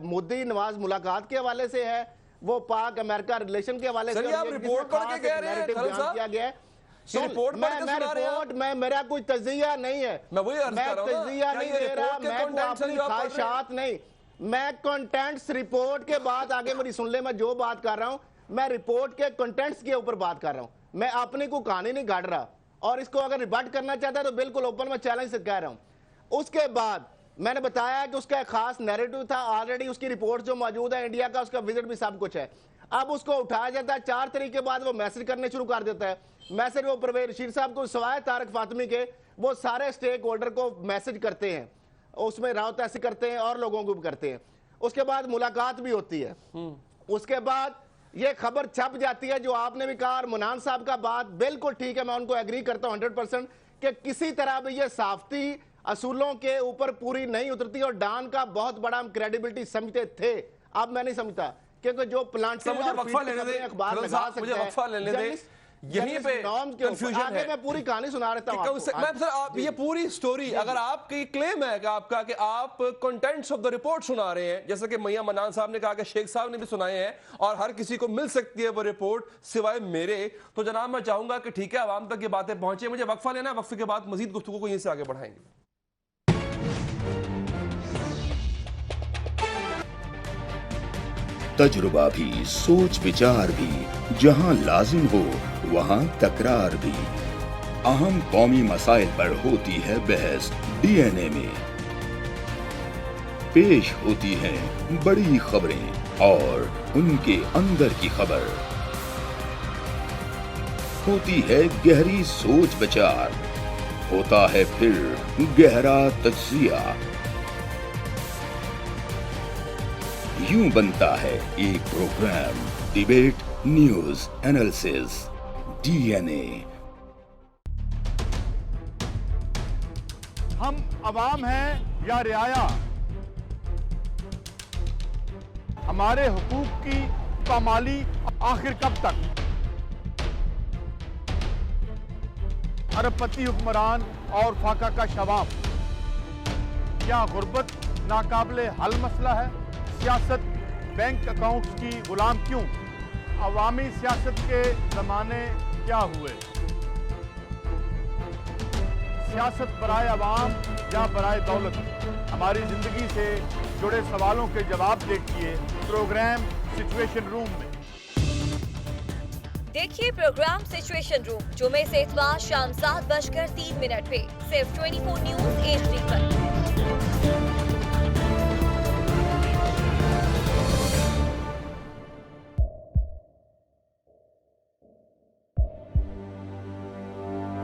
G: मोदी नवाज मुलाकात के हवाले से है, वो पाक अमेरिका रिलेशन के हवाले से।
A: आप रिपोर्ट पढ़ के कह रहे हैं
G: किया गया है। रिपोर्ट में मेरा कोई तजिया नहीं है, मैं तजिया नहीं दे रहा, मैं अपनी ख्वाहिशात नहीं, मैं कंटेंट्स रिपोर्ट के बाद आगे मेरी सुन ले, मैं जो बात कर रहा हूं मैं रिपोर्ट के कंटेंट्स के ऊपर बात कर रहा हूं, मैं अपनी को कहानी नहीं गाड़ रहा। और इसको अगर रिबट करना चाहता है तो बिल्कुल ओपन में चैलेंज से कह रहा हूं। उसके बाद मैंने बताया कि उसका एक खास नैरेटिव था, ऑलरेडी उसकी रिपोर्ट जो मौजूद है इंडिया का, उसका विजिट भी सब कुछ है। अब उसको उठाया जाता है 4 तारीख के बाद, वो मैसेज करने शुरू कर देता है। मैसेज वो परवेज रशीद साहब को सवाए तारक फातमी के वो सारे स्टेक होल्डर को मैसेज करते हैं, उसमें राव तहसी करते हैं और लोगों को भी करते हैं। उसके बाद मुलाकात भी होती है। उसके बाद ये खबर छप जाती है जो आपने भी कहा, और मुनान साहब का बात बिल्कुल ठीक है, मैं उनको एग्री करता हूं 100% कि किसी तरह भी ये साफ्ती असूलों के ऊपर पूरी नहीं उतरती। और डॉन का बहुत बड़ा हम क्रेडिबिलिटी समझते थे, अब मैं नहीं समझता, क्योंकि जो प्लांट
A: यहीं पे कंफ्यूजन है।
G: मैं पूरी कहानी सुना रहा हूं।
A: आप ये पूरी स्टोरी अगर आपकी क्लेम है कि आपका कि आप कंटेंट्स ऑफ द रिपोर्ट सुना रहे हैं, जैसे कि मियां मनान साहब ने कहा कि शेख साहब ने भी सुनाए हैं और हर किसी को मिल सकती है वो रिपोर्ट सिवाय मेरे, तो जनाब मैं चाहूंगा कि ठीक है आवाम तक ये बातें पहुंचे। मुझे वक्फा लेना है, वक्फे के बाद मजीद गुफ्तगू को यहीं से आगे बढ़ाएंगे।
J: तजुर्बा भी, सोच विचार भी, जहां लाजिम हो वहां तकरार भी। अहम कौमी मसाइल पर होती है बहस डीएनए में। पेश होती हैं बड़ी खबरें और उनके अंदर की खबर। होती है गहरी सोच विचार, होता है फिर गहरा तज्जिया। यूं बनता है एक programme debate news analysis DNA.
K: हम अवाम हैं या रियाया, हमारे हुकूक की पामाली आखिर कब तक? अरबपति हुक्मरान और फाका का शवाब, क्या गुर्बत नाकाबिले हल मसला है? सियासत बैंक अकाउंट्स की गुलाम क्यों? अवामी सियासत के जमाने क्या हुए? सियासत बराए अवाम या बराए दौलत? हमारी जिंदगी से जुड़े सवालों के जवाब देखिए प्रोग्राम सिचुएशन रूम में।
L: देखिए प्रोग्राम सिचुएशन रूम जुमे से इतवार शाम 7:03 पे सिर्फ 24 न्यूज HD पर।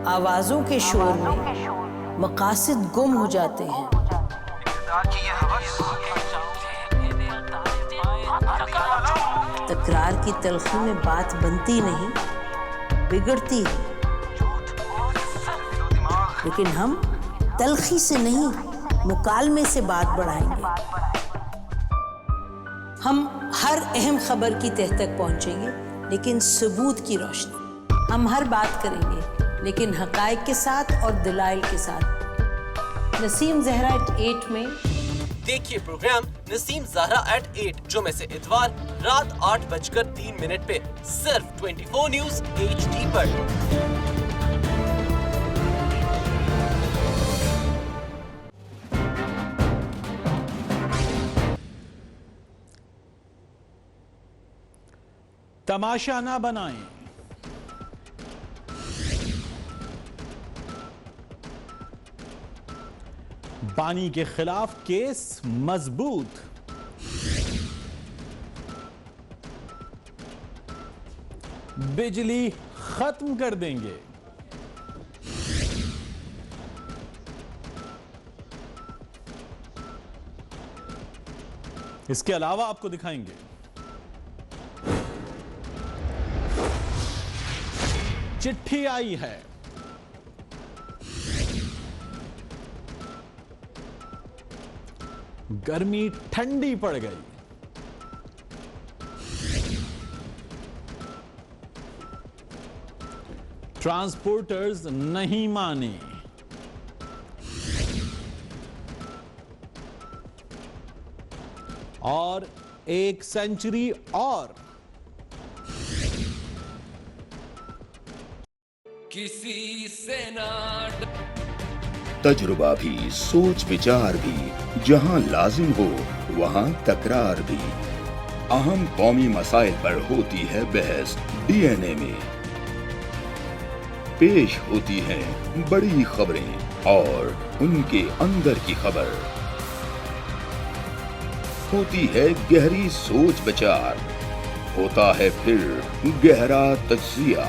M: आवाजों के शोर में मकासद गुम हो जाते हैं। तकरार की तलखी में बात बनती नहीं, बिगड़ती है। लेकिन हम तलखी से नहीं, मुकालमे से बात बढ़ाएंगे। हम हर अहम खबर की तह तक पहुंचेंगे, लेकिन सबूत की रोशनी। हम हर बात करेंगे, लेकिन हकायक के साथ और दलाइल के साथ। नसीम ज़हरा @8 में
I: देखिए प्रोग्राम नसीम ज़हरा @8 जुमे से इतवार रात 8:03 पे सिर्फ 24 न्यूज HD पर।
B: तमाशा ना बनाएं, पानी के खिलाफ केस मजबूत। बिजली खत्म कर देंगे। इसके अलावा आपको दिखाएंगे चिट्ठी आई है। गर्मी ठंडी पड़ गई। ट्रांसपोर्टर्स नहीं माने। और 1 सेंचुरी और।
I: किसी से ना
J: तजुर्बा भी, सोच विचार भी, जहां लाजिम हो वहां तकरार भी। अहम कौमी मसाइल पर होती है बहस डीएनए में। पेश होती हैं बड़ी खबरें और उनके अंदर की खबर। होती है गहरी सोच विचार, होता है फिर गहरा तज्जिया।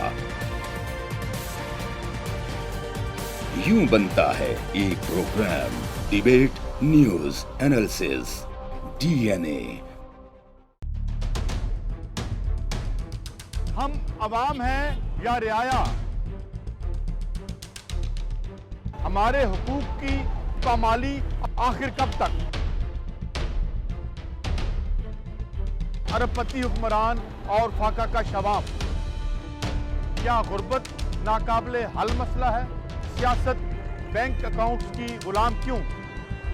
J: यूं बनता है एक programme debate news analysis DNA.
K: हम अवाम हैं या रियाया, हमारे हुकूक की पामाली आखिर कब तक? अरबपति हुक्मरान और फाका का शवाब, क्या गुर्बत नाकाबिले हल मसला है? सियासत बैंक अकाउंट्स की गुलाम क्यों?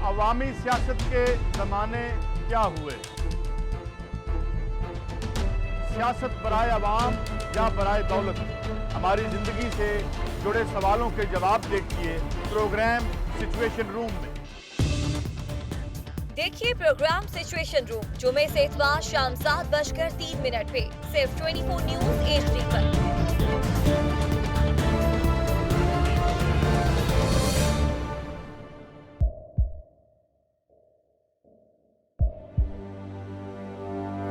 K: अवामी सियासत के जमाने क्या हुए? सियासत बराए अवाम या बराए दौलत? हमारी जिंदगी से जुड़े सवालों के जवाब देखिए प्रोग्राम सिचुएशन रूम में।
L: देखिए प्रोग्राम सिचुएशन रूम जुमे से इतवार शाम 7:03 पे सिर्फ 24 न्यूज HD पर।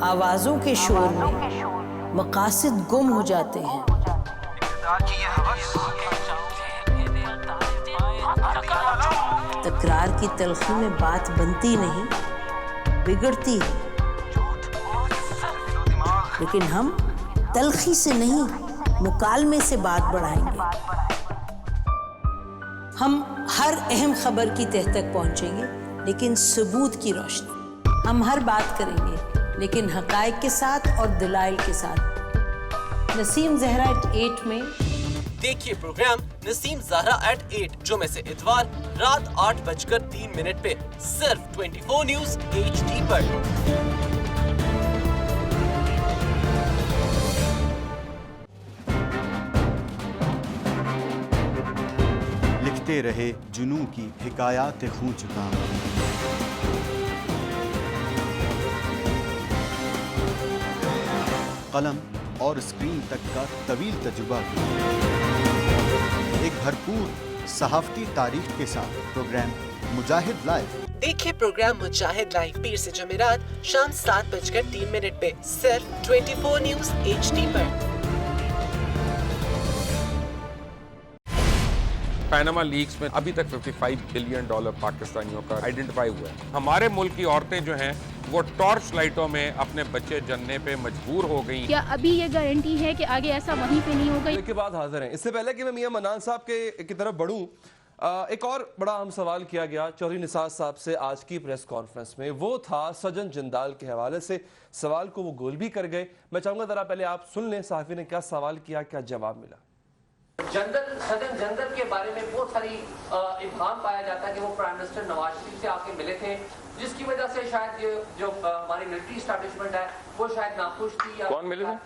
M: आवाजों के शोर में मकासद गुम हो जाते हैं। तकरार की तलखी में बात बनती नहीं, बिगड़ती है। लेकिन हम तलखी से नहीं, मुकालमे से बात बढ़ाएंगे। हम हर अहम खबर की तह तक पहुंचेंगे, लेकिन सबूत की रोशनी। हम हर बात करेंगे, लेकिन हकायक के साथ और दलाइल के साथ। नसीम ज़हरा @8 में
I: देखिए प्रोग्राम नसीम ज़हरा @8 जुमे से इतवार रात 8:03 पे सिर्फ 24 न्यूज HD पर।
N: लिखते रहे जुनू की हिकायात खूं चुका। कलम और स्क्रीन तक का तवील तजुर्बा। एक भरपूर सहाफती तारीख के साथ प्रोग्राम मुजाहिद लाइव।
I: देखिए प्रोग्राम मुजाहिद लाइव पीर से जमेरात शाम 7:03 पे सिर्फ 24 न्यूज HD पर।
O: पैनामा लीक्स में अभी तक $55 बिलियन पाकिस्तानियों का आइडेंटिफाई हुआ है। हमारे मुल्क की औरतें जो हैं वो टॉर्च लाइटों में अपने बच्चे जनने पे मजबूर हो गई।
P: क्या अभी ये गारंटी है कि आगे ऐसा वहीं पे नहीं होगा?
A: के बाद हाजिर हैं। इससे पहले कि मैं मियां मनान साहब की तरफ बढ़ूं, एक और बड़ा अहम सवाल किया गया चौधरी निसार साहब से आज की प्रेस कॉन्फ्रेंस में। वो था सजन जिंदाल के हवाले से। सवाल को वो गोल भी कर गए। मैं चाहूंगा जरा पहले आप सुन लें सहाफी ने क्या सवाल किया, क्या जवाब मिला।
C: सजन जंदल के बारे में बहुत सारी इब्हाम पाया जाता है कि वो प्राइम मिनिस्टर नवाज शरीफ से आके मिले थे, जिसकी वजह से शायद ये जो हमारी मिलिट्री एस्टैब्लिशमेंट है वो शायद नाखुश थी। या
O: कौन मिले थे?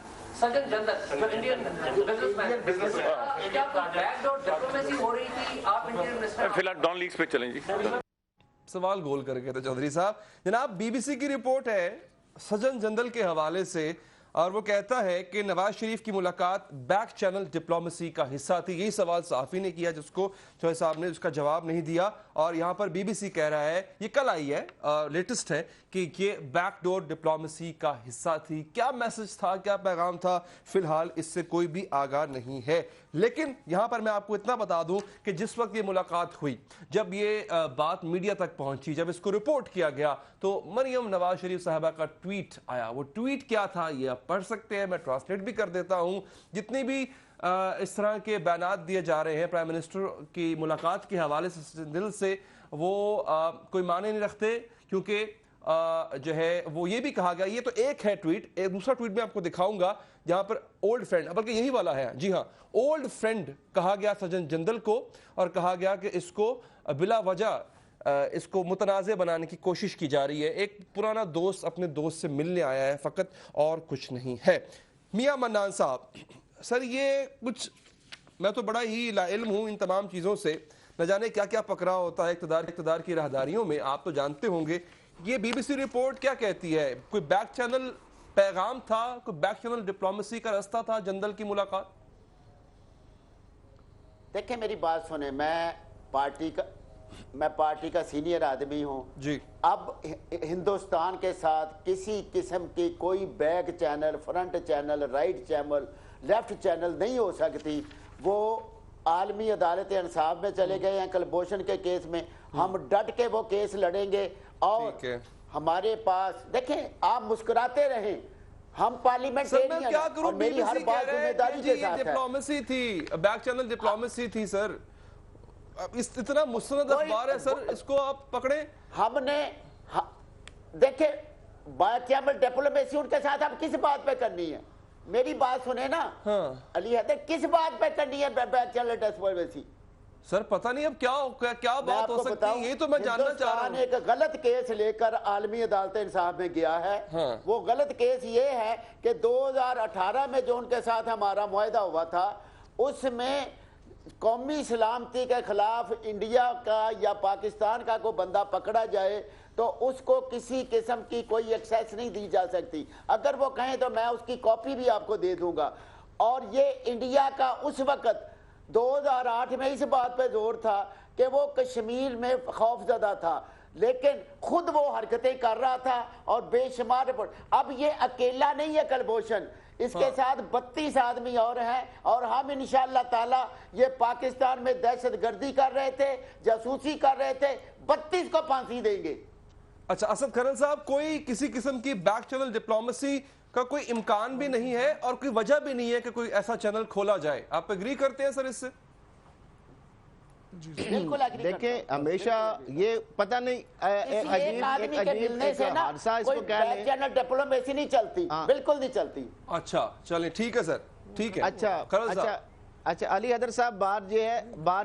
C: सजन जंदल जो इंडियन बिजनेसमैन। क्या बैकडोर डिप्लोमेसी हो रही थी? आप इंडियन मिनिस्टर
O: फिलहाल डॉन लीक्स पे चलें जी।
A: सवाल गोल कर गए थे चौधरी साहब। जनाब BBC की रिपोर्ट है सजन जंदल के हवाले से और वो कहता है कि नवाज शरीफ की मुलाकात बैक चैनल डिप्लोमेसी का हिस्सा थी। यही सवाल सहाफ़ी ने किया जिसको चौधरी साहब ने उसका जवाब नहीं दिया। और यहाँ पर बीबीसी कह रहा है, ये कल आई है, लेटेस्ट है, कि ये बैकडोर डिप्लोमेसी का हिस्सा थी। क्या मैसेज था, क्या पैगाम था, फिलहाल इससे कोई भी आगाह नहीं है। लेकिन यहाँ पर मैं आपको इतना बता दूं कि जिस वक्त ये मुलाकात हुई, जब ये बात मीडिया तक पहुंची, जब इसको रिपोर्ट किया गया, तो मरियम नवाज शरीफ साहबा का ट्वीट आया। वो ट्वीट क्या था ये आप पढ़ सकते हैं, मैं ट्रांसलेट भी कर देता हूं। जितनी भी इस तरह के बयानात दिए जा रहे हैं प्राइम मिनिस्टर की मुलाकात के हवाले से, दिल से वो कोई माने नहीं रखते, क्योंकि जो है वो ये भी कहा गया, ये तो एक है ट्वीट, एक दूसरा ट्वीट में आपको दिखाऊंगा जहां पर ओल्ड फ्रेंड, बल्कि यही वाला है, जी हाँ, ओल्ड फ्रेंड कहा गया सज्जन जिंदल को, और कहा गया कि इसको बिला वजह इसको मुतनाज़े बनाने की कोशिश की जा रही है। एक पुराना दोस्त अपने दोस्त से मिलने आया है फ़कत, और कुछ नहीं है। मियां मन्नान साहब, सर ये कुछ, मैं तो बड़ा ही लाइल्म हूँ इन तमाम चीज़ों से, न जाने क्या क्या पकड़ा होता है इक़्तिदार की राहदारियों में, आप तो जानते होंगे। ये बीबीसी रिपोर्ट क्या कहती है? कोई बैक चैनल पैगाम था, कोई बैक चैनल डिप्लोमेसी का रास्ता था जिंदल की मुलाकात?
V: देखिए मेरी बात सुने, मैं पार्टी का सीनियर आदमी हूं
A: जी।
V: अब हिंदुस्तान के साथ किसी किस्म की कोई back channel, front channel, right channel, left channel नहीं हो सकती। वो आलमी अदालत इंसाफ में चले गए हैं कलभूषण के केस में, हम डट के वो केस लड़ेंगे। और हमारे पास देखें, आप मुस्कुराते रहें, हम पार्लियामेंटेरियन हैं,
A: क्या करूं,
V: और मेरी हर बात जिम्मेदारी के साथ है।
A: डिप्लोमेसी थी, बैक चैनल डिप्लोमेसी थी सर। इतना मुस्तनद अखबार है सर, इसको आप पकड़े।
V: हमने देखे बैक चैनल डिप्लोमेसी उनके साथ हम किस बात पे करनी है? मेरी बात सुने ना। हाँ। अली हैदर, किस बात पे करनी है बैक चैनल डिप्लोमेसी?
A: सर पता नहीं अब क्या बात हो सकती है, ये तो मैं जानना चाह रहा हूं।
V: एक गलत केस लेकर आलमी अदालत इंसाफ में गया है। हाँ। वो गलत केस ये है कि 2018 में जो उनके साथ हमारा मुआहदा हुआ था, उसमें कौमी सलामती के खिलाफ इंडिया का या पाकिस्तान का कोई बंदा पकड़ा जाए तो उसको किसी किस्म की कोई एक्सेस नहीं दी जा सकती। अगर वो कहें तो मैं उसकी कॉपी भी आपको दे दूंगा। और ये इंडिया का उस वक्त 2008 में इस बात पे जोर था कि वो कश्मीर में खौफजदा था, लेकिन खुद वो हरकतें कर रहा था और बेशुमार रिपोर्ट। अब ये अकेला नहीं है कलभूषण, इसके साथ 32 आदमी और हैं, और हम इंशाअल्लाह ताला ये पाकिस्तान में दहशतगर्दी कर रहे थे, जासूसी कर रहे थे, 32 को फांसी देंगे।
A: अच्छा असद खरल साहब, कोई किसी किस्म की बैक चैनल डिप्लोमेसी का कोई इम्कान भी नहीं है और कोई वजह भी नहीं है कि कोई ऐसा चैनल खोला जाए, आप एग्री करते हैं सर इससे?
G: देखिए हमेशा ये पता नहीं
V: चैनल डिप्लोमेसी नहीं चलती, बिल्कुल नहीं चलती।
A: अच्छा चलें, ठीक है सर, ठीक है।
G: अच्छा अली हैदर साहब, बात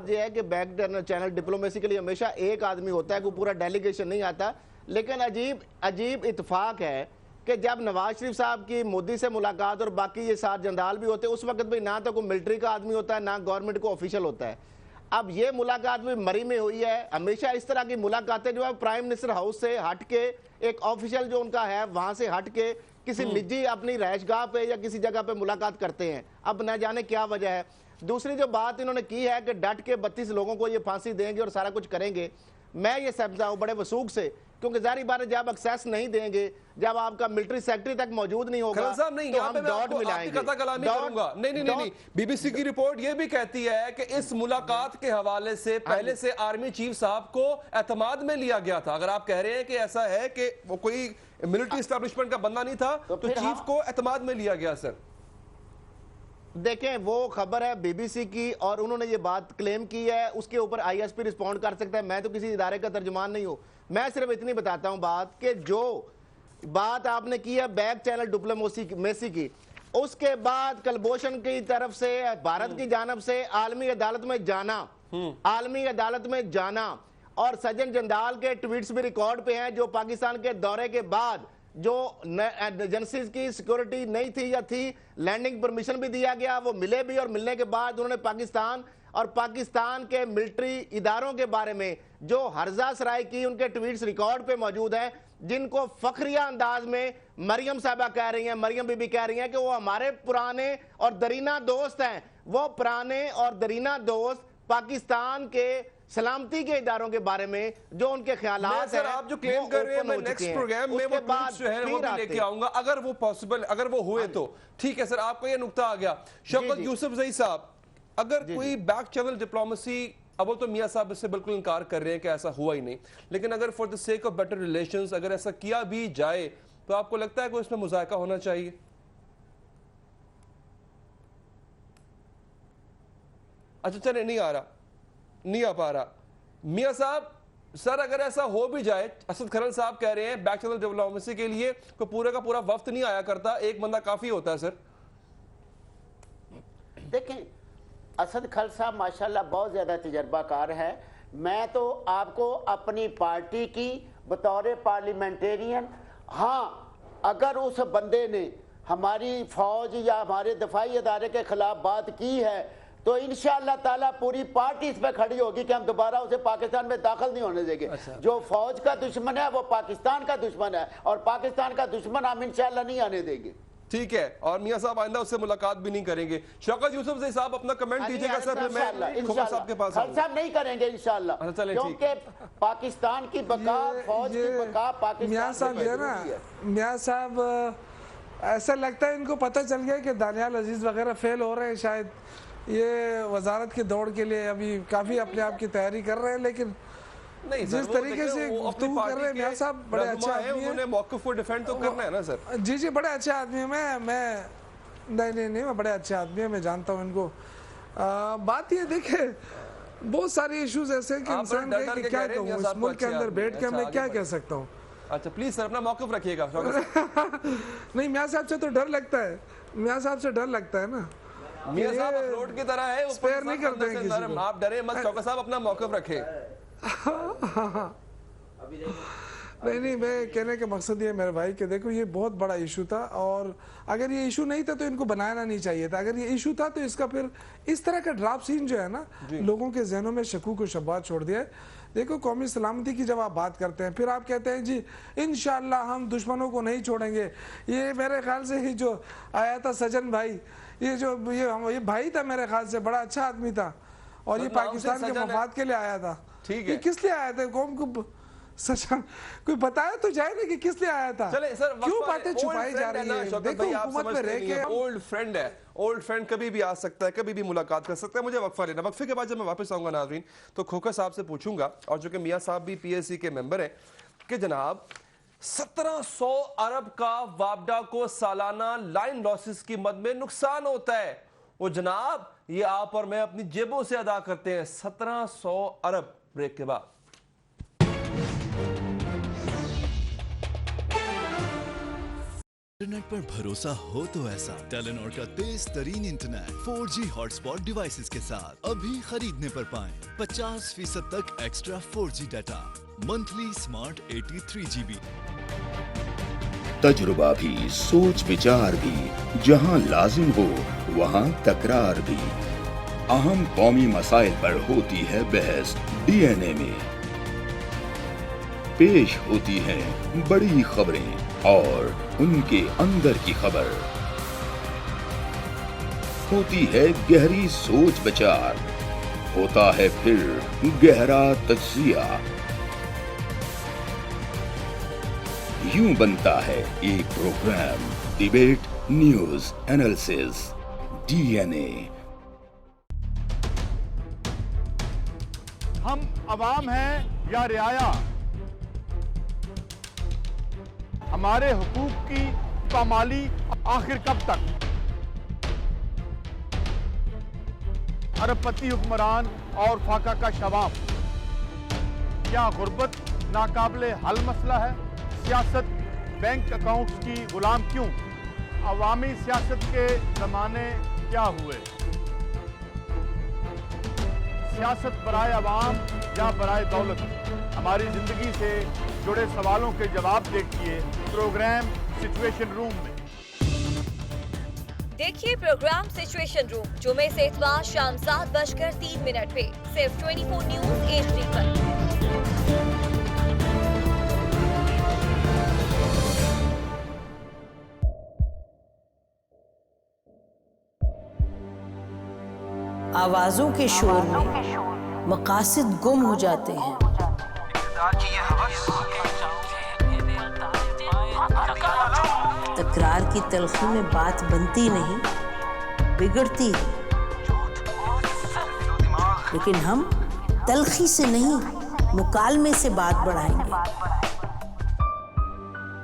G: ये है कि बैक चैनल डिप्लोमेसी के लिए हमेशा एक आदमी होता है, कोई पूरा डेलीगेशन नहीं आता। लेकिन अजीब इत्तेफाक है कि जब नवाज शरीफ साहब की मोदी से मुलाकात और बाकी ये 7 जनरल भी होते हैं, उस वक्त भी ना तो कोई मिलिट्री का आदमी होता है ना गवर्नमेंट को ऑफिशियल होता है। अब ये मुलाकात भी मरी में हुई है। हमेशा इस तरह की मुलाकातें जो है प्राइम मिनिस्टर हाउस से हट के, एक ऑफिशियल जो उनका है वहां से हट के किसी निजी अपनी रहायशगाह पे या किसी जगह पे मुलाकात करते हैं। अब न जाने क्या वजह है। दूसरी जो बात इन्होंने की है कि डट के 32 लोगों को ये फांसी देंगे और सारा कुछ करेंगे, मैं ये समझता हूँ बड़े वसूख से, क्योंकि जारी बात है जब एक्सेस नहीं देंगे, जब आपका मिलिट्री सेक्रेटरी तक मौजूद नहीं होगा तो हम दौड़ मिलाएंगे।
A: नहीं, बीबीसी की रिपोर्ट ये भी कहती है कि इस मुलाकात के हवाले से पहले से आर्मी चीफ साहब को एतमाद में लिया गया था। अगर आप कह रहे हैं कि ऐसा है कि वो कोई मिलिट्री एस्टेब्लिशमेंट का बंदा नहीं था तो चीफ को एतमाद में लिया गया। सर
G: देखें, वो खबर है बीबीसी की और उन्होंने ये बात क्लेम की है, उसके ऊपर आईएसपी रिस्पॉन्ड कर सकता है। मैं तो किसी इदारे का तर्जुमान नहीं हूं, मैं सिर्फ इतनी बताता हूं बात कि जो बात आपने की है बैक चैनल डिप्लोमेसी की, उसके बाद कलभूषण की तरफ से, भारत की जानब से आलमी अदालत में जाना और सज्जन जंदाल के ट्वीट्स भी रिकॉर्ड पे हैं, जो पाकिस्तान के दौरे के बाद जो एजेंसीज की सिक्योरिटी नहीं थी या थी, लैंडिंग परमिशन भी दिया गया, वो मिले भी और मिलने के बाद उन्होंने पाकिस्तान और पाकिस्तान के मिलिट्री इदारों के बारे में जो हर्जा सराय की उनके ट्वीट्स रिकॉर्ड पे मौजूद है, जिनको फखरिया अंदाज में मरियम साहबा कह रही हैं, मरियम बीबी कह रही हैं कि वो हमारे पुराने और दरीना दोस्त हैं। वो पुराने और दरीना दोस्त पाकिस्तान के सलामती के इदारों के बारे में जो उनके ख्यालात हैं,
A: आप जो क्लेम कर रहे हैं, मैं नेक्स्ट प्रोग्राम में वो ट्वीट्स जो है वो भी लेके आऊंगा, अगर वो पॉसिबल, अगर वो हुए तो ठीक है सर। आपका ये नुक्ता आ गया। शौकत यूसुफजई साहब, अगर कोई बैक चैनल डिप्लोमेसी, अब तो मियां साहब इससे बिल्कुल इनकार कर रहे हैं कि ऐसा हुआ ही नहीं, लेकिन अगर for the sake of better relations अगर ऐसा किया भी जाए तो आपको लगता है कि इसमें मुज़ायका होना चाहिए? अच्छा चले, नहीं आ पा रहा मियां साहब। सर अगर ऐसा हो भी जाए, असद खरल साहब कह रहे हैं बैक चैनल डिप्लोमेसी के लिए कोई पूरे का पूरा वफ्त नहीं आया करता, एक बंदा काफी होता है सर।
V: देखें, असद खरल साहब माशाल्लाह बहुत ज़्यादा तजर्बाकार है। मैं तो आपको अपनी पार्टी की बतौर पार्लियामेंटेरियन, हाँ अगर उस बंदे ने हमारी फौज या हमारे दफाई अदारे के खिलाफ बात की है तो इंशाअल्लाह ताला पूरी पार्टी इस पर खड़ी होगी कि हम दोबारा उसे पाकिस्तान में दाखिल नहीं होने देंगे। जो फौज का दुश्मन है वो पाकिस्तान का दुश्मन है और पाकिस्तान का दुश्मन हम इंशाअल्लाह नहीं आने देंगे।
A: ठीक है, और मियां साहब आइंदा उससे मुलाकात भी नहीं करेंगे। शौकत यूसुफजई साहब अपना कमेंट दीजिएगा सर, मैं खोखर साहब के पास
V: साहब नहीं करेंगे इंशाअल्लाह, क्योंकि पाकिस्तान की बका, फौज की बका पाकिस्तान।
H: मियां साहब जो है ना, मियां साहब ऐसा लगता है इनको पता चल गया कि दानियाल अजीज वगैरह फेल हो रहे हैं, शायद ये वजारत की दौड़ के लिए अभी काफी अपने आप की तैयारी कर रहे हैं, लेकिन
A: नहीं
H: जिस तरीके से गुफ्तगू कर रहे हैं मियां साहब, बड़े अच्छे आदमी हैं,
A: उन्होंने मौक़िफ़ को डिफेंड तो करना है ना सर।
H: जी बड़े अच्छे आदमी हैं। मैं नहीं मैं बड़े अच्छे आदमी हैं, मैं जानता हूँ इनको। बात ये देखे, बहुत सारे इश्यूज ऐसे कि इंसान के क्या कहूँ, इस मुल्क के अंदर बैठ के मैं क्या कह सकता हूँ।
A: अच्छा प्लीज सर अपना मौक़िफ़ रखिएगा।
H: नहीं, मियां साहब से तो डर लगता है, मियां साहब से डर लगता है ना।
A: मियां साहब अखरोट की तरह है,
H: स्पेयर नहीं करते हैं किसी को।
A: आप डरे मत, शौकत साहब अपना मौक़िफ़ रखें।
H: नहीं, मैं कहने का मकसद ये मेरे भाई कि देखो ये बहुत बड़ा इशू था, और अगर ये इशू नहीं था तो इनको बनाना नहीं चाहिए था। अगर ये इशू था तो इसका फिर इस तरह का ड्राप सीन जो है ना, लोगों के जहनों में शकूक व शब्बात छोड़ दिया है। देखो, कौमी सलामती की जब आप बात करते हैं, फिर आप कहते हैं जी इंशाअल्लाह हम दुश्मनों को नहीं छोड़ेंगे। ये मेरे ख्याल से ही जो आया था सजन भाई, ये भाई था मेरे ख्याल से, बड़ा अच्छा आदमी था, और ये पाकिस्तान के मफाद के लिए आया था।
A: ठीक है,
H: किस लिए आया था कौम को सच कोई बताया तो जाए ना कि किस लिए आया था।
A: चले सर,
H: क्यों बातें छुपाई जा रही है? देखो, हुकूमत में रह के
A: ओल्ड फ्रेंड है, ओल्ड फ्रेंड कभी भी आ सकता है, कभी भी मुलाकात कर सकता है। मुझे वक्फा लेना, वक्फे के बाद जब मैं वापस आऊंगा नाज़रीन तो खोखर साहब से पूछूंगा, और जो कि मियां साहब भी PAC के मेंबर हैं, कि जनाब 1700 अरब का वापडा को सालाना लाइन लॉसेस की मद में नुकसान होता है। वो जनाब ये आप और मैं अपनी जेबों से अदा करते हैं 1700 अरब। ब्रेक के बाद
D: इंटरनेट पर भरोसा हो तो ऐसा टेलीनॉर का तेज तरीन इंटरनेट 4G हॉटस्पॉट डिवाइसेस के साथ अभी खरीदने पर पाएं 50% तक extra 4G data, monthly smart 83 GB।
J: तजुर्बा भी, सोच विचार भी, जहां लाजिम हो वहां तकरार भी। अहम कौमी मसाइल पर होती है बहस DNA में। पेश होती हैं बड़ी खबरें और उनके अंदर की खबर। होती है गहरी सोच विचार, होता है फिर गहरा तज्जिया। यूं बनता है एक programme, debate news analysis DNA।
K: हम अवाम हैं या रियाया, हमारे हुकूक की पामाली आखिर कब तक? अरबपति हुक्मरान और फाका का शबाब, क्या गुर्बत नाकाबिले हल मसला है? सियासत बैंक अकाउंट्स की गुलाम क्यों? अवामी सियासत के जमाने क्या हुए? सियासत बराए अवाम या बराए दौलत? हमारी जिंदगी से जुड़े सवालों के जवाब देखिए प्रोग्राम सिचुएशन रूम में।
L: देखिए प्रोग्राम सिचुएशन रूम जुमे से इतवार शाम 7:03 पे सिर्फ 24 न्यूज HD पर।
M: आवाजों के शोर में मकासद गुम हो जाते हैं। तकरार की तलखी में बात बनती नहीं, बिगड़ती है। लेकिन हम तलखी से नहीं, मुकालमे से बात बढ़ाएंगे।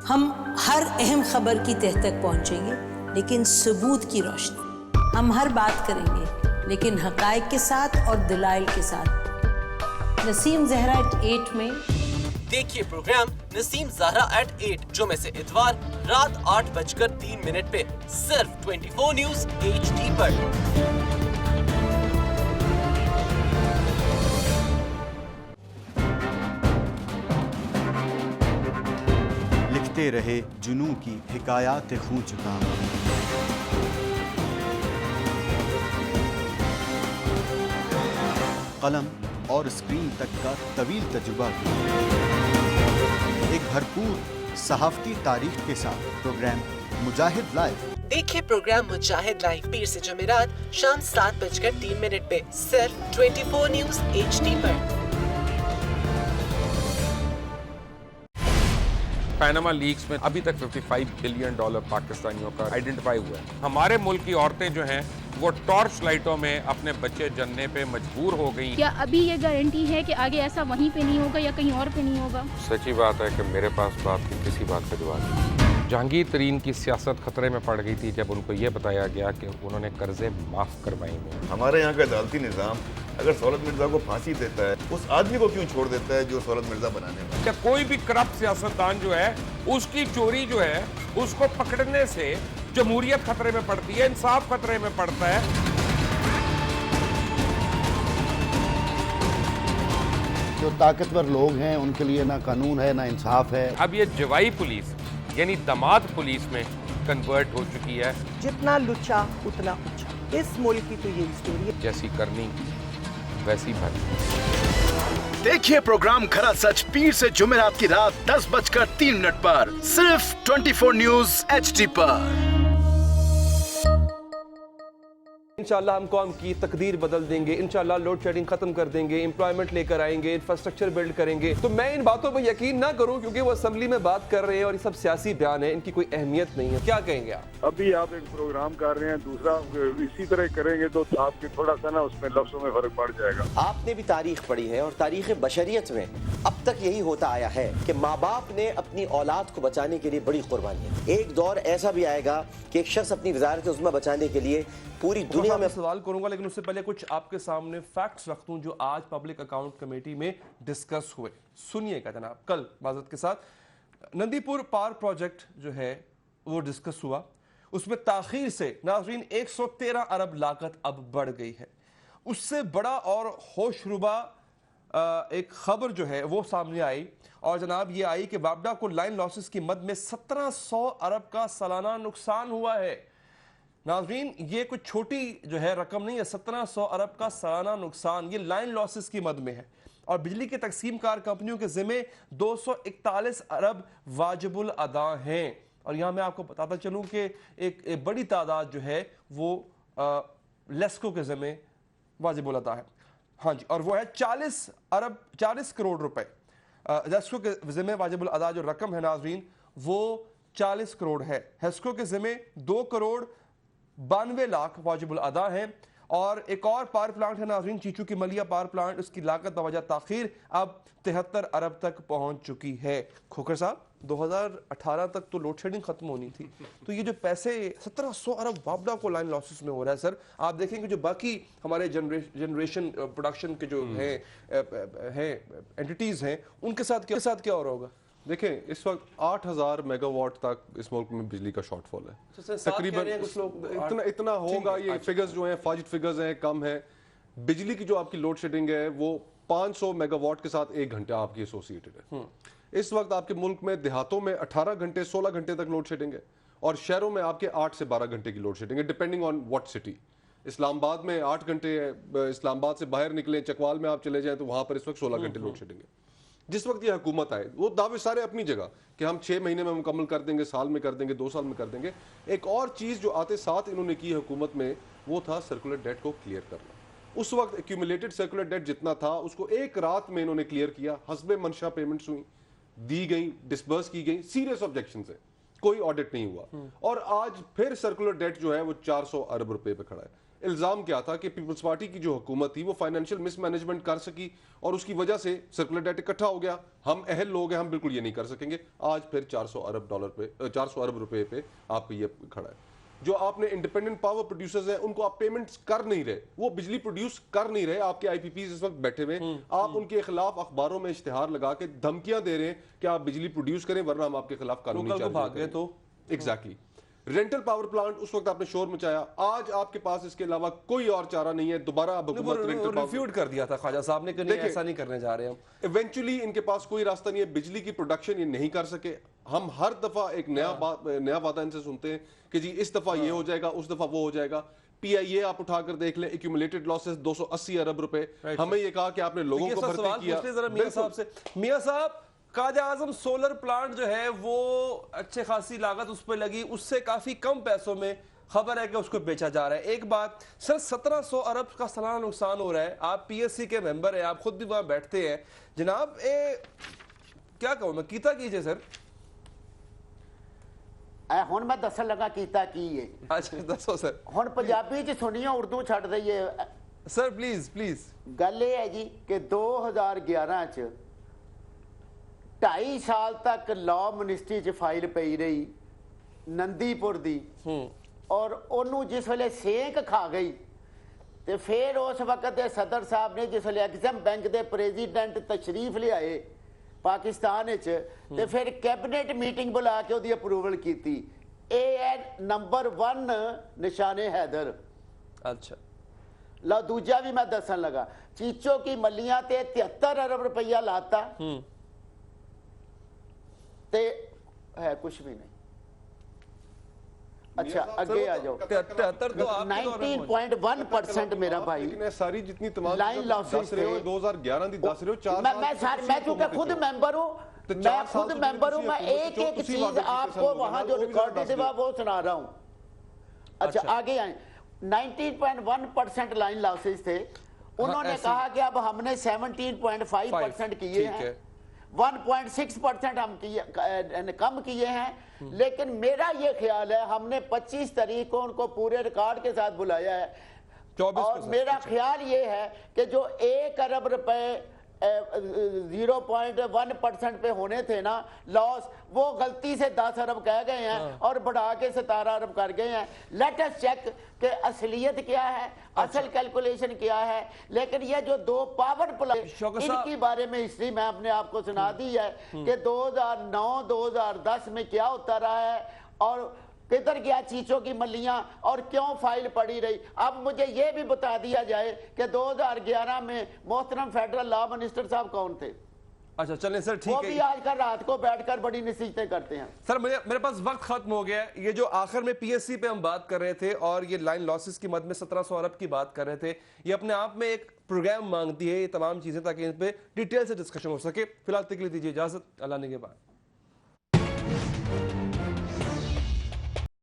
M: हम हर अहम खबर की तह तक पहुंचेंगे, लेकिन सबूत की रोशनी। हम हर बात करेंगे, लेकिन हकायक के साथ और दलाइल के साथ। नसीम जहरा @8 में
I: देखिए प्रोग्राम नसीम ज़हरा @8 जुमे से इतवार रात 8:03 पे सिर्फ 24 न्यूज HD पर।
N: लिखते रहे जुनून की हिकायात खून चुका। कलम और स्क्रीन तक का तवील तजुर्बा एक भरपूर सहाफती तारीख के साथ प्रोग्राम मुजाहिद लाइव।
I: देखिए प्रोग्राम मुजाहिद लाइव पीर से जुमेरात शाम 7:03 पे सिर्फ 24 न्यूज HD पर।
O: पैनामा लीक्स में अभी तक $55 बिलियन पाकिस्तानियों का आइडेंटिफाई हुआ है। हमारे मुल्क की औरतें जो हैं वो टॉर्च लाइटों में अपने बच्चे जनने पे मजबूर हो गई।
P: क्या अभी ये गारंटी है कि आगे ऐसा वहीं पे नहीं होगा या कहीं और पे नहीं होगा?
O: सच्ची बात है कि मेरे पास बाप की किसी बात का जवाब नहीं। जहांगीर तरीन की सियासत खतरे में पड़ गई थी जब उनको ये बताया गया कि उन्होंने कर्जे माफ करवाएंगे।
E: हमारे यहाँ का अदालती निज़ाम अगर सौलत मिर्जा को फांसी देता है, उस आदमी को क्यों छोड़ देता है जो सौलत मिर्जा बनाने वाला?
O: क्या कोई भी करप्ट सियासतदान जो है उसकी चोरी जो है उसको पकड़ने से जमहूरियत खतरे में पड़ती है, इंसाफ खतरे में पड़ता है।
Q: जो ताकतवर लोग हैं उनके लिए ना कानून है ना इंसाफ है।
O: अब ये जवाई पुलिस यानी दमाद पुलिस में कन्वर्ट हो चुकी है।
R: जितना लुच्चा उतना ऊंचा। इस मुल्क की तो ये स्टोरी है।
O: जैसी करनी वैसी भरनी।
J: देखिए प्रोग्राम खरा सच पीर से जुमेरात की रात 10:03 पर सिर्फ 24 न्यूज HD पर।
A: इंशाल्लाह हम कौम की तकदीर बदल देंगे, इंशाल्लाह लोड शेडिंग खत्म कर देंगे, एम्प्लॉयमेंट लेकर आएंगे, इंफ्रास्ट्रक्चर बिल्ड करेंगे। तो मैं इन बातों पर यकीन ना करूं क्योंकि वो असेंबली में बात कर रहे हैं और ये सब सियासी बयान है, इनकी कोई अहमियत नहीं है। क्या कहेंगे आप?
S: अभी आप एक प्रोग्राम कर रहे हैं, दूसरा इसी तरह करेंगे तो आपके थोड़ा सा ना उसमें लफ्जों में फर्क पड़ जाएगा।
T: आपने भी तारीख पढ़ी है और तारीख बशरियत में अब तक यही होता आया है कि माँ बाप ने अपनी औलाद को बचाने के लिए बड़ी कुर्बानियां। एक दौर ऐसा भी आएगा कि एक शख्स अपनी वजारत उज़्मा बचाने के लिए पूरी दुनिया में
A: सवाल करूंगा, लेकिन उससे पहले कुछ आपके सामने फैक्ट्स रख दूं जो आज पब्लिक अकाउंट कमेटी में डिस्कस हुए। सुनिएगा जनाब। कल माजरत के साथ नंदीपुर पावर प्रोजेक्ट जो है वो डिस्कस हुआ, उसमें ताखीर से नाज़रीन 113 अरब लागत अब बढ़ गई है। उससे बड़ा और होशरुबा एक खबर जो है वो सामने आई और जनाब ये आई कि बाबडा को लाइन लॉसेस की मद में 1700 अरब का सालाना नुकसान हुआ है। नाज़रीन ये कुछ छोटी जो है रकम नहीं है, 1700 अरब का सालाना नुकसान ये लाइन लॉसेस की मद में है। और बिजली के तकसीम कार कंपनियों के जिम्मे 241 अरब वाजिबुल अदा हैं। और यहाँ मैं आपको बताता चलूँ कि एक बड़ी तादाद जो है वो लेस्को के जिम्मे वाजिबुल अदा है। हाँ जी, और वो है 40 करोड़ रुपए। लेस्को के जिम्मे वाजिबुल अदा जो रकम है नाज़रीन वो 40 करोड़ है। हेस्को के जिम्मे 2 करोड़ 92 लाख वाजिबुल अदा है। और एक और पावर प्लांट है नाज़रीन चीचू की मलिया पावर प्लांट, उसकी लागत बवजह ताखीर अब 73 अरब तक पहुंच चुकी है। खोखर साहब 2018 तक तो लोड शेडिंग खत्म होनी थी, तो ये जो पैसे 1700 अरब बाबडा को लाइन लॉसेस में हो रहा है सर, आप देखेंगे जो बाकी हमारे जनरेशन प्रोडक्शन के जो हैं एंटिटीज हैं उनके साथ क्या हो रहा होगा?
F: देखें इस वक्त 8000 मेगावाट तक इस मुल्क में बिजली का शॉर्टफॉल है। तकरीबन इतना होगा। ये फिगर्स जो हैं फाजिल फिगर्स हैं, कम है। बिजली की जो आपकी लोड शेडिंग है वो 500 मेगावाट के साथ 1 घंटा आपकी एसोसिएटेड है। इस वक्त आपके मुल्क में देहातों में 18 घंटे 16 घंटे तक लोड शेडिंग है और शहरों में आपके 8 से 12 घंटे की लोड शेडिंग है, depending on what city. Islamabad में 8 घंटे है, इस्लामाबाद से बाहर निकले चकवाल में आप चले जाएं तो वहां पर इस वक्त 16 घंटे लोड शेडिंग है। जिस वक्त ये हुकूमत आए वो दावे सारे अपनी जगह कि हम 6 महीने में मुकम्मल कर देंगे, साल में कर देंगे, 2 साल में कर देंगे। एक और चीज जो आते साथ इन्होंने की हुकूमत में वो था सर्कुलर डेट को क्लियर करना। उस वक्त एक्यूमुलेटेड सर्कुलर डेट जितना था उसको एक रात में इन्होंने क्लियर किया। हस्बे मंशा पेमेंट्स हुई, दी गई, डिसबर्स की गई, सीरियस ऑब्जेक्शन है, कोई ऑडिट नहीं हुआ। और आज फिर सर्कुलर डेट जो है वो 400 अरब रुपए पे खड़ा है। इल्जाम क्या था कि पीपल्स पार्टी की जो हुकूमत थी वो फाइनेंशियल मिसमैनेजमेंट कर सकी और उसकी वजह से सर्कुलर डेट इकट्ठा हो गया। हम अहल लोग हैं, हम बिल्कुल ये नहीं कर सकेंगे। आज फिर 400 अरब रुपए पे आप ये खड़ा है। जो आपने इंडिपेंडेंट पावर प्रोड्यूसर्स हैं उनको आप पेमेंट्स कर नहीं रहे, वो बिजली प्रोड्यूस कर नहीं रहे। आपके आईपीपीज इस वक्त बैठे हुए, आप उनके खिलाफ अखबारों में इश्तिहार लगा के धमकियां दे रहे हैं कि आप बिजली प्रोड्यूस करें वरना हम आपके खिलाफ कानूनी चार्ज करें। तो एग्जैक्टली रेंटल पावर प्लांट उस वक्त आपने शोर मचाया, आज आपके पास इसके अलावा कोई और चारा नहीं है। दोबारा अब हुकूमत रेंटल
A: रिफ्यूट कर दिया था ख्वाजा साहब ने कि नहीं ऐसा नहीं करने जा रहे हम।
F: इवेंचुअली इनके पास कोई रास्ता नहीं है, बिजली की प्रोडक्शन ये नहीं कर सके। हम हर दफा एक नया वादा इनसे सुनते हैं कि जी इस दफा ये हो जाएगा, उस दफा वो हो जाएगा। पीआईए आप उठाकर देख लें, एक्यूमुलेटेड लॉसेस 280 अरब रुपए। हमें ये कहा कि आपने लोगों को भर्ती किया।
A: मियां साहब से, मियां साहब काजा आजम सोलर प्लांट जो है वो अच्छे खासी लागत उस पर लगी, उससे काफी कम पैसों में खबर है कि उसको बेचा जा रहा है। एक बात सर, 1700 अरब का सालाना नुकसान हो रहा है। आप पीएससी के मेंबर हैं, आप खुद भी वहां बैठते हैं जनाब। क्या कहूं मैं, कीता कीजिए सर।
V: ਹੁਣ मैं दसन लगा कीता की है।
A: अच्छा दसो सर।
V: ਹੁਣ ਪੰਜਾਬੀ ਚ ਸੁਣੀਓ, ਉਰਦੂ ਛੱਡ ਦਈਏ
A: सर प्लीज प्लीज।
V: ਗੱਲ ਇਹ ਹੈ ਜੀ ਕਿ 2011 ਚ 2.5 ਸਾਲ तक लॉ मिनिस्ट्री च फाइल पई रही नंदीपुर दी, और ਉਹਨੂੰ ਜਿਸ ਵੇਲੇ ਸੇਕ ਖਾ ਗਈ ਤੇ ਫਿਰ ਉਸ ਵਕਤ ਦੇ ਸਦਰ ਸਾਹਿਬ ਨੇ ਜਿਸ ਵੇਲੇ ਐਗਜ਼ਮ ਬੈਂਕ ਦੇ ਪ੍ਰੈਜ਼ੀਡੈਂਟ ਤਸ਼ਰੀਫ ਲਿਆਏ ਪਾਕਿਸਤਾਨ ਵਿੱਚ ਤੇ ਫਿਰ ਕੈਬਨਿਟ ਮੀਟਿੰਗ ਬੁਲਾ ਕੇ ਉਹਦੀ ਅਪਰੂਵਲ ਕੀਤੀ। ਇਹ ਹੈ ਨੰਬਰ 1 ਨਿਸ਼ਾਨੇ हैदर।
A: अच्छा
V: लो दूजा भी मैं दसन लगा, चीचो की मलियां ते 73 अरब रुपया लाता ते है कुछ भी नहीं। अच्छा आगे आ जाओ। 19.1% मेरा भाई
F: सारी जितनी तमाम
V: लाइन लॉसेस थे
F: 2011 दी 10 रहे हो 4
V: मैं क्योंकि खुद मेंबर हूं, मैं खुद मेंबर हूं, मैं एक एक चीज आपको वहां जो रिकॉर्डेड है वो सुना रहा हूं। अच्छा आगे आए। 19.1% लाइन लॉसेस थे। उन्होंने कहा कि अब हमने 17.5% किए हैं, 1.6% हम कम किए हैं। लेकिन मेरा ये ख्याल है हमने 25 तारीख को उनको पूरे रिकॉर्ड के साथ बुलाया है, और मेरा ख्याल ये है कि जो 1 अरब रुपए 0.1% पे होने थे ना लॉस, वो गलती से 10 अरब कह गए हैं और बढ़ा के 17 अरब कर गए हैं। लेट अस चेक कि असलियत क्या है, असल कैलकुलेशन क्या है। लेकिन ये जो 2 पावर प्लांट इनकी बारे में हिस्ट्री मैं अपने आप को सुना दी है कि 2009-2010 में क्या होता रहा है और किधर गया चीचों की मल्लियां और क्यों फाइल पड़ी रही। अब मुझे ये भी बता दिया जाए कि 2011 में मोहतरम फेडरल लॉ मिनिस्टर साहब कौन थे।
A: अच्छा चलें सर, ठीक है।
V: वो भी आजकल रात को बैठकर बड़ी नसीहतें करते हैं।
A: सर मेरे पास वक्त खत्म हो गया है। ये जो आखिर में पीएससी पे हम बात कर रहे थे और ये लाइन लॉसेस की मद में 1700 अरब की बात कर रहे थे, ये अपने आप में एक प्रोग्राम मांगती है ये तमाम चीजें, ताकि इन पे डिटेल से डिस्कशन हो सके। फिलहाल तक के लिए दीजिए इजाजत, अल्लाह ने के बाद।